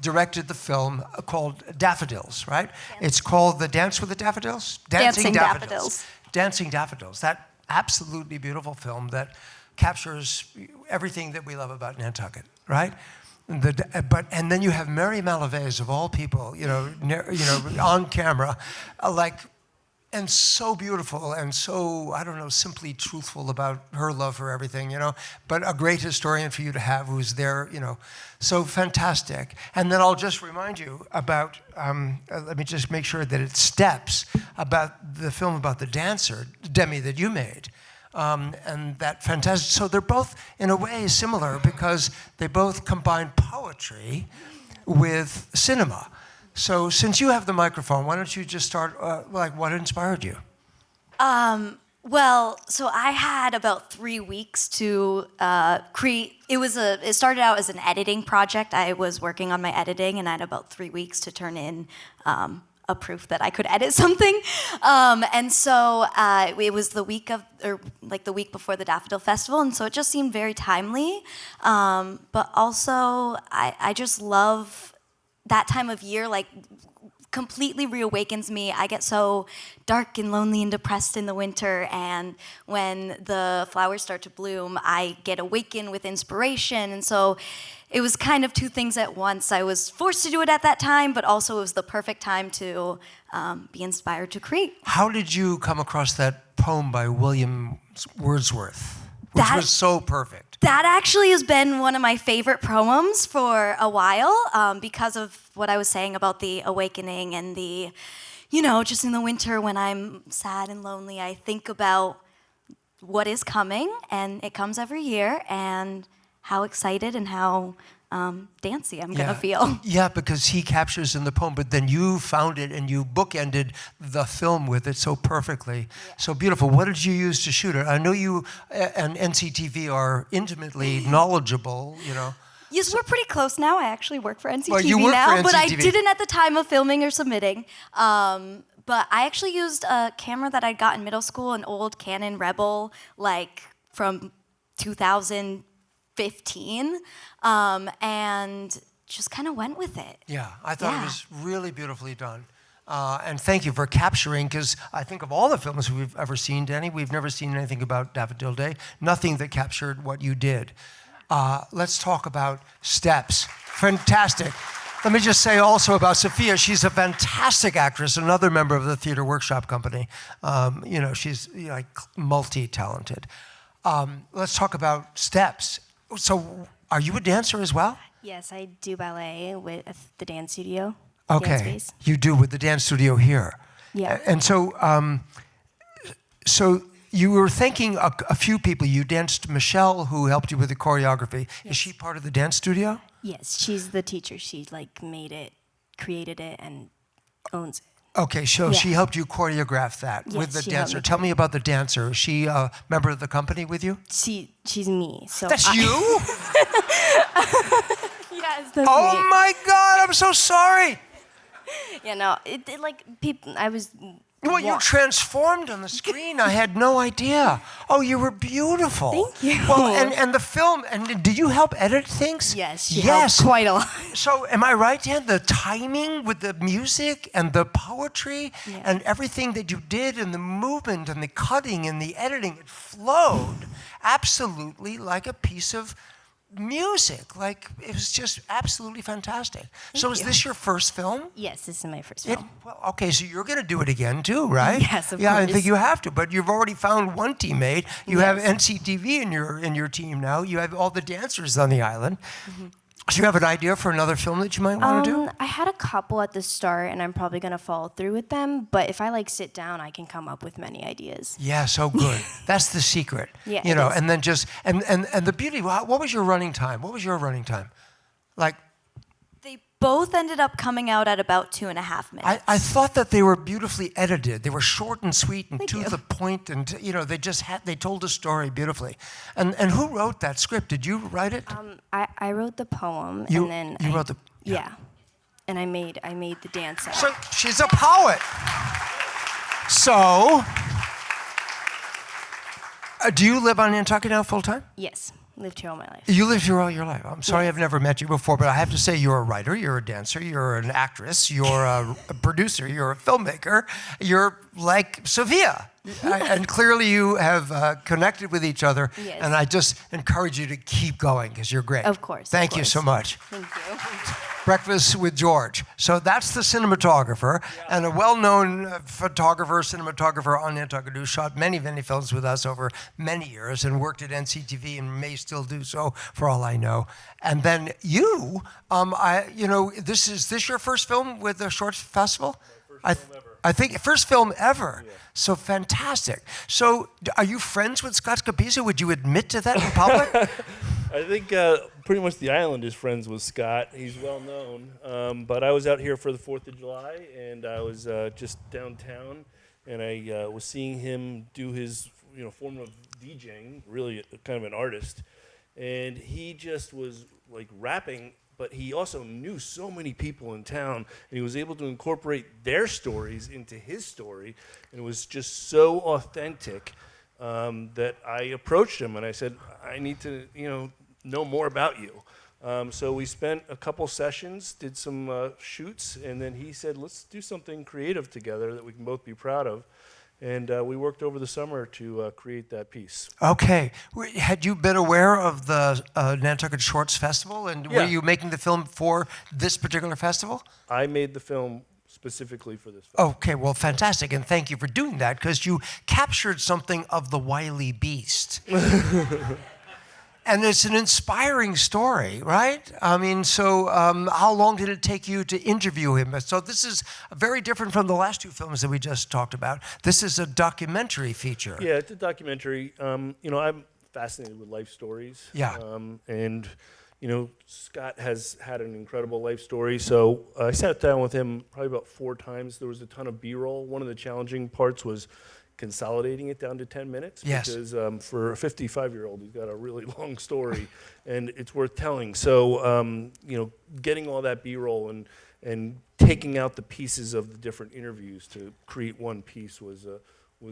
directed the film called Daffodils, right? It's called The Dance with the Daffodils? Dancing Daffodils. Dancing Daffodils, that absolutely beautiful film that captures everything that we love about Nantucket, right? And then you have Mary Malaves, of all people, on camera, and so beautiful and so, I don't know, simply truthful about her love for everything, but a great historian for you to have who's there, so fantastic. And then I'll just remind you about, let me just make sure that it steps, about the film about the dancer, Demi, that you made. And that fantastic, so they're both in a way similar because they both combine poetry with cinema. So since you have the microphone, why don't you just start, what inspired you? Well, so I had about 3 weeks to create. It started out as an editing project. I was working on my editing, and I had about 3 weeks to turn in a proof that I could edit something. And so it was the week before the Daffodil Festival, and so it just seemed very timely. But also, I just love that time of year, like completely reawakens me. I get so dark and lonely and depressed in the winter, and when the flowers start to bloom, I get awakened with inspiration. And so it was kind of two things at once. I was forced to do it at that time, but also it was the perfect time to be inspired to create. How did you come across that poem by William Wordsworth, which was so perfect? That actually has been one of my favorite poems for a while, because of what I was saying about the awakening and the, just in the winter when I'm sad and lonely, I think about what is coming, and it comes every year, and how excited and how dancey I'm gonna feel. Yeah, because he captures in the poem, but then you found it and you bookended the film with it so perfectly. Yeah. So beautiful. What did you use to shoot it? I know you and NCTV are intimately knowledgeable, Yes, we're pretty close now. I actually work for NCTV you work now, for but I NCTV. didn't at the time of filming or submitting. But I actually used a camera that I got in middle school, an old Canon Rebel, from 2015, and just kind of went with it. Yeah, I thought it was really beautifully done. And thank you for capturing, because I think of all the films we've ever seen, Danny, we've never seen anything about Daffodil Day, nothing that captured what you did. Let's talk about Steps. Fantastic. Let me just say also about Sophia, she's a fantastic actress, another member of the Theater Workshop Company. She's multi-talented. Let's talk about Steps. So are you a dancer as well? Yes, I do ballet with the dance studio. Okay, Dance space. you do with the dance studio here. Yeah. And so, so you were thanking a few people. You danced Michelle, who helped you with the choreography. Yes. Is she part of the dance studio? Yes, she's the teacher. She made it, created it, and owns it. Okay, so she helped you choreograph that with the dancer. Tell me about the dancer. Is she a member of the company with you? She's me. So that's you? Yes, that's oh me. My God, I'm so sorry. Yeah, no, people. I was. Well, you transformed on the screen. I had no idea. Oh, you were beautiful. Thank you. Well, and the film, and did you help edit things? Yes, she helped quite a lot. So am I right, Dan? The timing with the music and the poetry and everything that you did and the movement and the cutting and the editing, it flowed absolutely like a piece of music. It was just absolutely fantastic. So is this your first film? Yes, this is my first film. Okay, so you're going to do it again too, right? Yes, of course. Yeah, I think you have to, but you've already found one teammate. You have NCTV in your team now. You have all the dancers on the island. Mm-hmm. So you have an idea for another film that you might want to do? I had a couple at the start, and I'm probably going to follow through with them. But if I sit down, I can come up with many ideas. Yeah, so good. That's the secret. Yeah, and then just and the beauty. What was your running time? They both ended up coming out at about 2.5 minutes. I thought that they were beautifully edited. They were short and sweet and to the point, and they told a story beautifully. And who wrote that script? Did you write it? I wrote the poem, you wrote the and I made the dance. So she's a poet. So, do you live on Nantucket now full time? Yes. Lived here all my life. You lived here all your life. I'm sorry I've never met you before, but I have to say you're a writer, you're a dancer, you're an actress, you're a producer, you're a filmmaker, you're like Sophia. And clearly you have connected with each other, and I just encourage you to keep going because you're great. Of course. Thank you so much. Thank you. Breakfast with George. So that's the cinematographer, and a well-known cinematographer on Nantucket who shot many, many films with us over many years and worked at NCTV and may still do so for all I know. And then you, is this your first film with the Shorts Festival? I think first film ever. Yeah. So fantastic. So are you friends with Scott Capizzo? Would you admit to that in public? I think pretty much the island is friends with Scott. He's well known. But I was out here for the 4th of July, and I was just downtown, and I was seeing him do his form of DJing, really kind of an artist. And he just was rapping but he also knew so many people in town, and he was able to incorporate their stories into his story, and it was just so authentic that I approached him and I said, I need to, know more about you. So we spent a couple sessions, did some shoots, and then he said, let's do something creative together that we can both be proud of. And we worked over the summer to create that piece. Okay. Had you been aware of the Nantucket Shorts Festival? And were you making the film for this particular festival? I made the film specifically for this festival. Okay, well, fantastic. And thank you for doing that, because you captured something of the wily beast. And it's an inspiring story, right? I mean, so how long did it take you to interview him? So this is very different from the last two films that we just talked about. This is a documentary feature. Yeah, it's a documentary. I'm fascinated with life stories. Yeah. And Scott has had an incredible life story. So I sat down with him probably about 4 times. There was a ton of B-roll. One of the challenging parts was consolidating it down to 10 minutes. Yes. Because for a 55-year-old, he's got a really long story, and it's worth telling. So, getting all that B-roll and taking out the pieces of the different interviews to create one piece was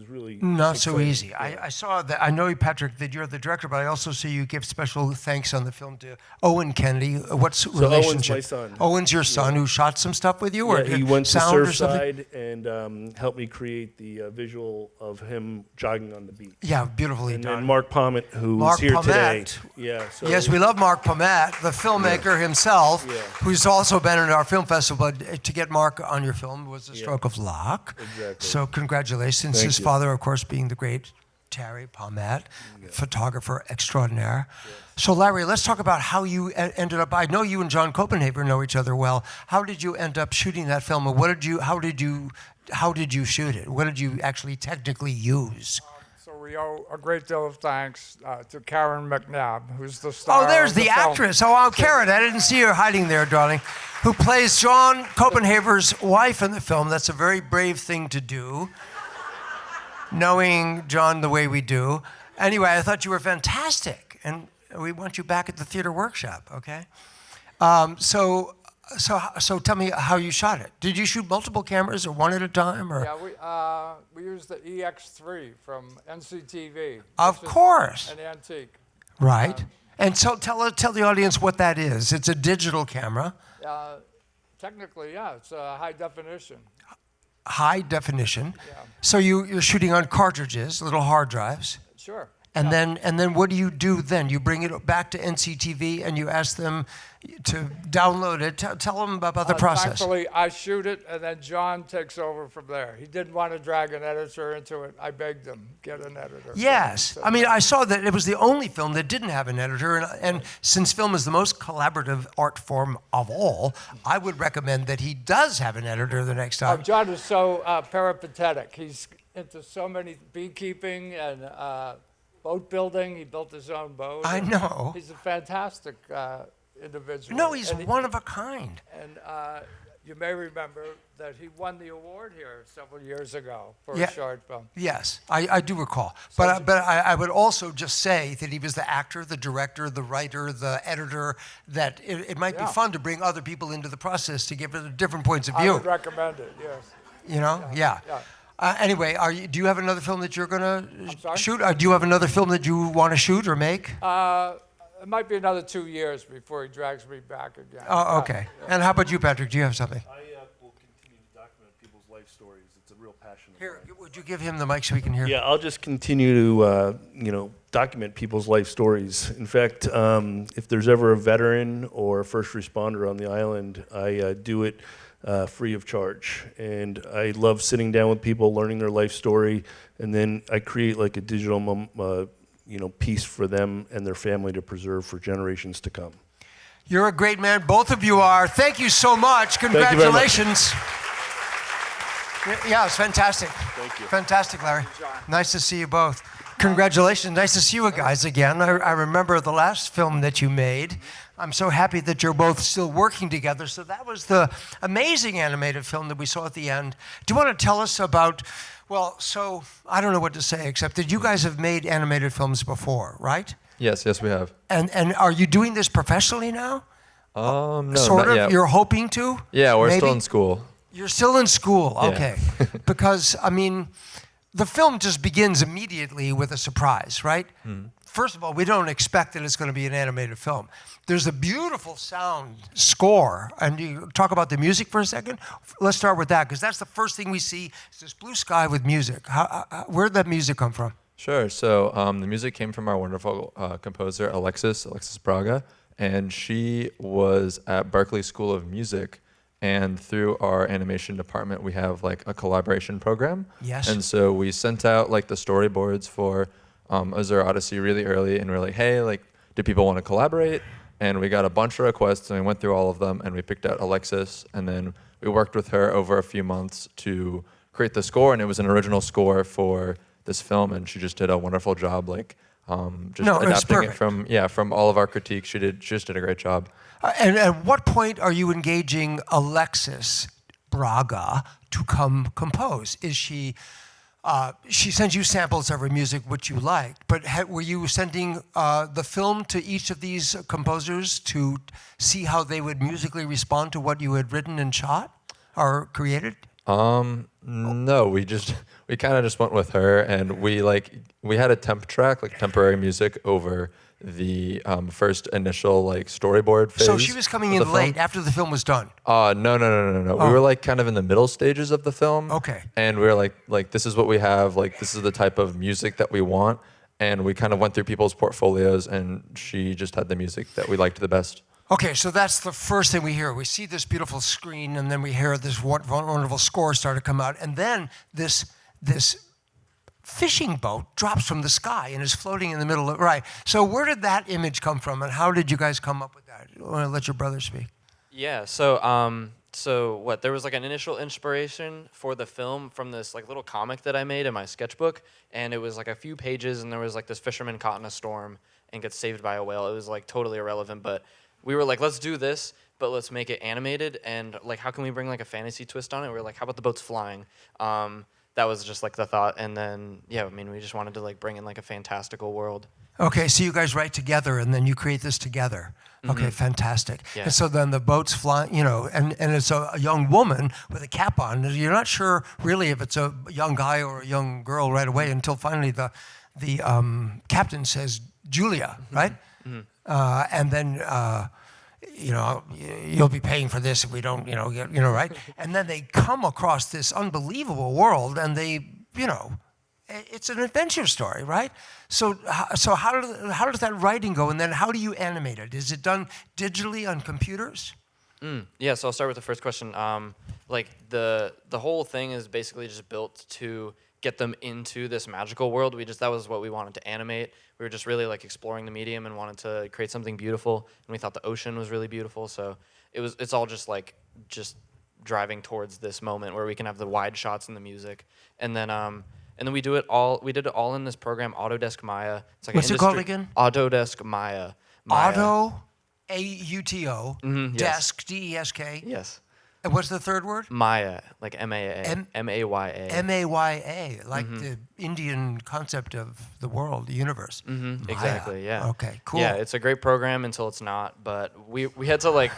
really not so exciting. easy. Yeah. I saw that. I know, Patrick, that you're the director, but I also see you give special thanks on the film to Owen Kennedy. What's relationship? Owen's my son. Owen's your son, who shot some stuff with you, or he went to sound or something? Surfside and helped me create the visual of him jogging on the beach. Yeah, beautifully and done. then Mark Pommet, who's Mark here Pommet. today. Yeah. So Yes, we love Mark Pommet, the filmmaker himself, Yeah. who's also been in our film festival. But to get Mark on your film was a stroke of luck. Exactly. So congratulations. Thank His you. father, of course, being the great Terry Pommet, photographer extraordinaire. So Larry, let's talk about how you ended up. I know you and John Copenhaver know each other well. How did you end up shooting that film, and how did you shoot it? What did you actually technically use? So we owe a great deal of thanks to Karen McNabb, who's the star. Oh, there's of the film. actress. Oh, Karen, I didn't see her hiding there, darling. Who plays John Copenhaver's wife in the film. That's a very brave thing to do, knowing John the way we do. Anyway, I thought you were fantastic, and we want you back at the theater workshop, okay? So tell me how you shot it. Did you shoot multiple cameras or one at a time? Or? Yeah, we used the EX3 from NCTV. Of course. An antique. Right. And so tell the audience what that is. It's a digital camera. Technically, yeah, it's high definition. High definition. Yeah. So you're shooting on cartridges, little hard drives. Sure. And then what do you do then? You bring it back to NCTV and you ask them to download it. Tell them about the process. Thankfully, I shoot it, and then John takes over from there. He didn't want to drag an editor into it. I begged him, get an editor. Yes. I mean, I saw that it was the only film that didn't have an editor. And since film is the most collaborative art form of all, I would recommend that he does have an editor the next time. John is so peripatetic. He's into so many beekeeping and boat building. He built his own boat. I know. He's a fantastic individual. No, he's one of a kind. And you may remember that he won the award here several years ago for a short film. Yes, I do recall. But I would also just say that he was the actor, the director, the writer, the editor, that it might be fun to bring other people into the process to give it different points of view. I would recommend it, yes. You know? Yeah. Anyway, do you have another film that you're going to shoot? Do you have another film that you want to shoot or make? It might be another 2 years before he drags me back again. Oh, okay. And how about you, Patrick? Do you have something? I will continue to document people's life stories. It's a real passion of Here, would you give him the mic so we can hear? Yeah, I'll just continue to, document people's life stories. In fact, if there's ever a veteran or a first responder on the island, I do it free of charge. And I love sitting down with people, learning their life story, and then I create like a digital piece for them and their family to preserve for generations to come. You're a great man. Both of you are. Thank you so much. Congratulations. Yeah, it's fantastic. Thank you. Fantastic, Larry. Nice to see you both. Congratulations. Nice to see you guys again. I remember the last film that you made. I'm so happy that you're both still working together. So that was the amazing animated film that we saw at the end. Do you want to tell us about, so I don't know what to say except that you guys have made animated films before, right? Yes, we have. And are you doing this professionally now? No, Sort not of? yet. You're hoping to? Yeah, we're still Maybe? in school. You're still in school, Yeah. okay. Because, I mean, the film just begins immediately with a surprise, right? First of all, we don't expect that it's going to be an animated film. There's a beautiful sound score. And you talk about the music for a second? Let's start with that, because that's the first thing we see is this blue sky with music. Where did that music come from? Sure. So the music came from our wonderful composer, Alexis Braga, and she was at Berklee School of Music. And through our animation department, we have like a collaboration program. Yes. And so we sent out like the storyboards for Azure Odyssey really early, and we're like, hey, like, do people want to collaborate? And we got a bunch of requests, and we went through all of them, and we picked out Alexis, and then we worked with her over a few months to create the score, and it was an original score for this film, and she just did a wonderful job, like adapting it from all of our critiques. She just did a great job. And at what point are you engaging Alexis Braga to come compose? Is she sends you samples of her music, which you liked, but were you sending the film to each of these composers to see how they would musically respond to what you had written and shot or created? No, we kind of just went with her, and we had a temp track, like temporary music over the first initial like storyboard phase. So she was coming in late after the film was done. No. Oh. We were like kind of in the middle stages of the film. Okay. And we were like this is what we have, like this is the type of music that we want, and we kind of went through people's portfolios, and she just had the music that we liked the best. Okay, so that's the first thing we hear. We see this beautiful screen, and then we hear this wonderful score start to come out, and then this fishing boat drops from the sky and is floating in the middle of, right. So where did that image come from, and how did you guys come up with that? I want to let your brother speak. Yeah, so there was like an initial inspiration for the film from this like little comic that I made in my sketchbook, and it was like a few pages, and there was like this fisherman caught in a storm and gets saved by a whale. It was like totally irrelevant, but we were like, let's do this, but let's make it animated, and like how can we bring like a fantasy twist on it? We were like, how about the boat's flying? That was just like the thought, and then we just wanted to like bring in like a fantastical world. Okay, so you guys write together, and then you create this together. Okay, fantastic. Yeah. And so then the boat's flying, and it's a young woman with a cap on. You're not sure really if it's a young guy or a young girl right away until finally the captain says Julia, right? And then you'll be paying for this if we don't, right? And then they come across this unbelievable world, and they, it's an adventure story, right? So how does that writing go, and then how do you animate it? Is it done digitally on computers? Yeah, so I'll start with the first question. Like the whole thing is basically just built to get them into this magical world. That was what we wanted to animate. We were just really like exploring the medium and wanted to create something beautiful, and we thought the ocean was really beautiful. So it's all just driving towards this moment where we can have the wide shots and the music, and then we did it all in this program, Autodesk Maya. It's like What's it called again? Autodesk Maya. Auto, A-U-T-O, yes. desk, D-E-S-K. Yes. And what's the third word? Maya, like M-A-A. M-A-Y-A. M-A-Y-A, like the Indian concept of the world, the universe. Exactly, yeah. Okay, cool. Yeah, it's a great program until it's not, but we had to like,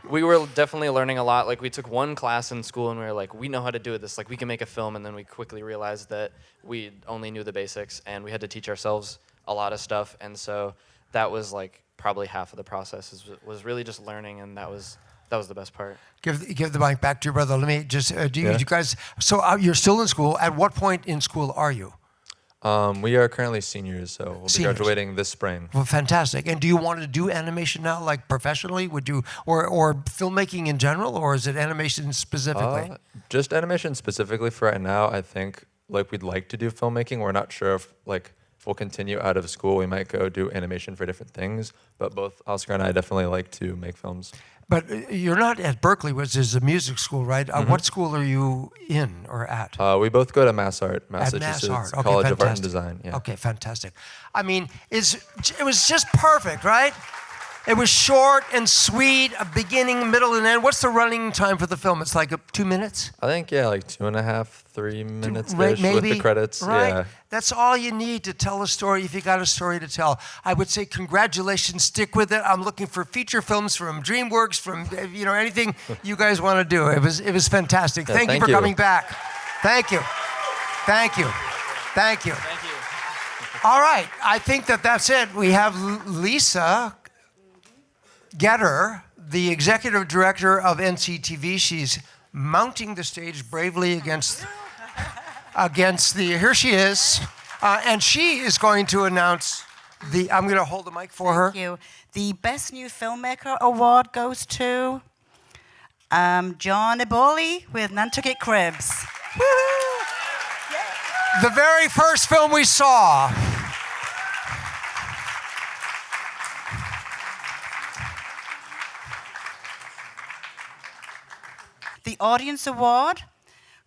we were definitely learning a lot. Like we took one class in school and we were like, we know how to do this. Like we can make a film, and then we quickly realized that we only knew the basics, and we had to teach ourselves a lot of stuff. And so that was like probably half of the process was really just learning, and that was the best part. Give the mic back to your brother. Let me just, you guys, so you're still in school. At what point in school are you? We are currently seniors, so we'll be graduating this spring. Well, fantastic. And do you want to do animation now, like professionally? Would you, or filmmaking in general, or is it animation specifically? Just animation specifically for right now. I think like we'd like to do filmmaking. We're not sure if we'll continue out of school. We might go do animation for different things, but both Oscar and I definitely like to make films. But you're not at Berklee, which is a music school, right? What school are you in or at? We both go to Mass Art, Massachusetts Okay, College fantastic. of Art and Design. Yeah. Okay, fantastic. I mean, it was just perfect, right? It was short and sweet, a beginning, middle, and end. What's the running time for the film? It's like 2 minutes? I think, yeah, like 2.5, 3 minutes Right, maybe. with the credits. Right. Yeah. That's all you need to tell a story if you got a story to tell. I would say congratulations, stick with it. I'm looking for feature films from DreamWorks, from anything you guys want to do. It was fantastic. Yeah, thank you for coming back. Thank you. Thank you. Thank you. Thank you. All right, I think that's it. We have Lisa Getter, the executive director of NCTV. She's mounting the stage bravely against here she is, and she is going to announce I'm going to hold the mic for her. Thank you. The Best New Filmmaker Award goes to John Eboli with Nantucket Cribs. The very first film we saw. The Audience Award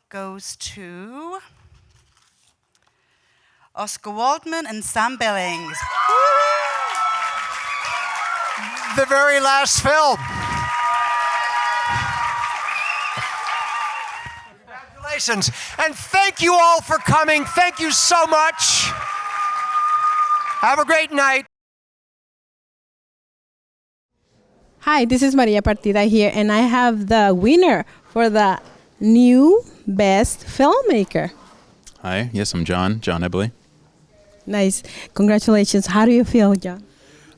goes to Oscar Waldman and Sam Billings. The very last film. Congratulations. And thank you all for coming. Thank you so much. Have a great night. Hi, this is Maria Partida here, and I have the winner for the new Best Filmmaker. Hi, yes, I'm John Ebley. Nice. Congratulations. How do you feel, John?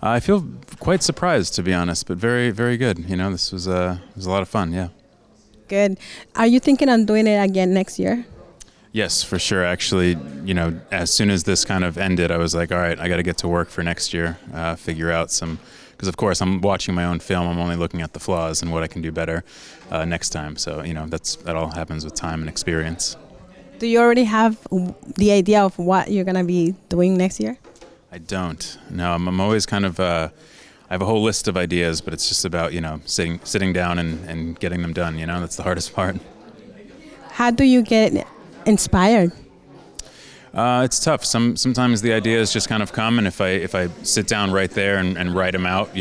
I feel quite surprised, to be honest, but very, very good. This was a lot of fun, yeah. Good. Are you thinking on doing it again next year? Yes, for sure. Actually, as soon as this kind of ended, I was like, all right, I got to get to work for next year, figure out some, because of course I'm watching my own film, I'm only looking at the flaws and what I can do better next time. So, that all happens with time and experience. Do you already have the idea of what you're going to be doing next year? I don't. No, I'm always kind of, I have a whole list of ideas, but it's just about, sitting down and getting them done, that's the hardest part. How do you get inspired? It's tough. Sometimes the ideas just kind of come, and if I sit down right there and write them out,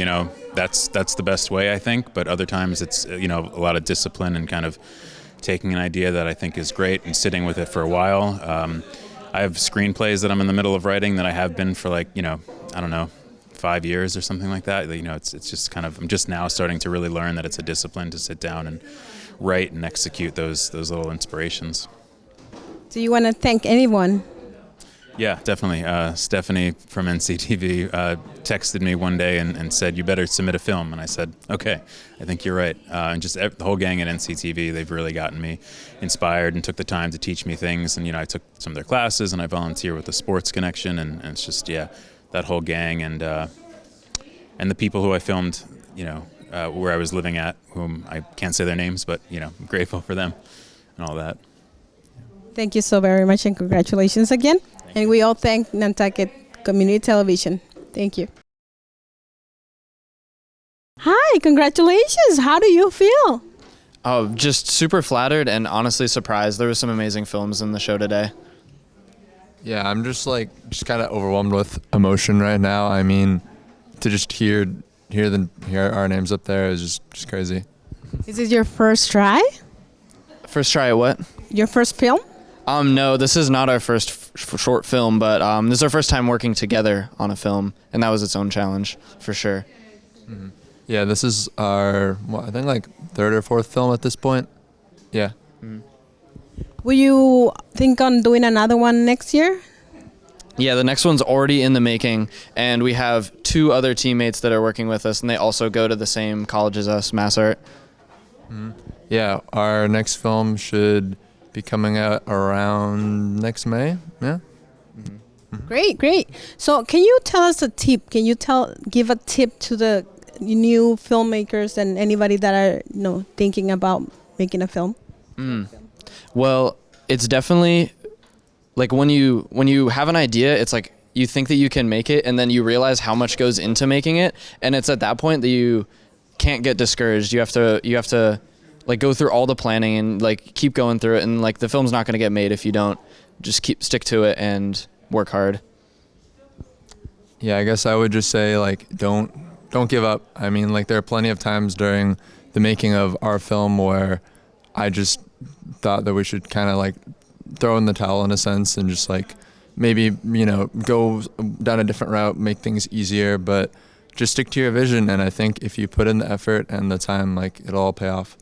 that's the best way, I think. But other times it's a lot of discipline and kind of taking an idea that I think is great and sitting with it for a while. I have screenplays that I'm in the middle of writing that I have been for 5 years or something like that. It's just kind of, I'm just now starting to really learn that it's a discipline to sit down and write and execute those little inspirations. Do you want to thank anyone? Yeah, definitely. Stephanie from NCTV texted me one day and said, you better submit a film. And I said, okay, I think you're right. And just the whole gang at NCTV, they've really gotten me inspired and took the time to teach me things. And, I took some of their classes and I volunteer with the Sports Connection. And it's just, that whole gang and the people who I filmed, where I was living at, whom I can't say their names, but, I'm grateful for them and all that. Thank you so very much and congratulations again. And we all thank Nantucket Community Television. Thank you. Hi, congratulations. How do you feel? Oh, just super flattered and honestly surprised. There were some amazing films in the show today. Yeah, I'm just kind of overwhelmed with emotion right now. I mean, to just hear our names up there is just crazy. Is this your first try? First try at what? Your first film? No, this is not our first short film, but this is our first time working together on a film, and that was its own challenge, for sure. Mm-hmm. Yeah, this is our, I think third or fourth film at this point. Yeah. Mm-hmm. Will you think on doing another one next year? Yeah, the next one's already in the making, and we have 2 other teammates that are working with us, and they also go to the same college as us, Mass Art. Mm-hmm. Yeah, our next film should be coming out around next May. Yeah. Mm-hmm. Great. So can you tell us a tip? Can you give a tip to the new filmmakers and anybody that are thinking about making a film? Well, it's definitely when you have an idea, it's you think that you can make it, and then you realize how much goes into making it, and it's at that point that you can't get discouraged. You have to go through all the planning and keep going through it, and the film's not going to get made if you don't just stick to it and work hard. Yeah, I guess I would just say don't don't give up. I mean, like, there are plenty of times during the making of our film where I just thought that we should kind of like throw in the towel in a sense and just like maybe, you know, go down a different route, make things easier, but just stick to your vision. And I think if you put in the effort and the time, like, it'll all pay off.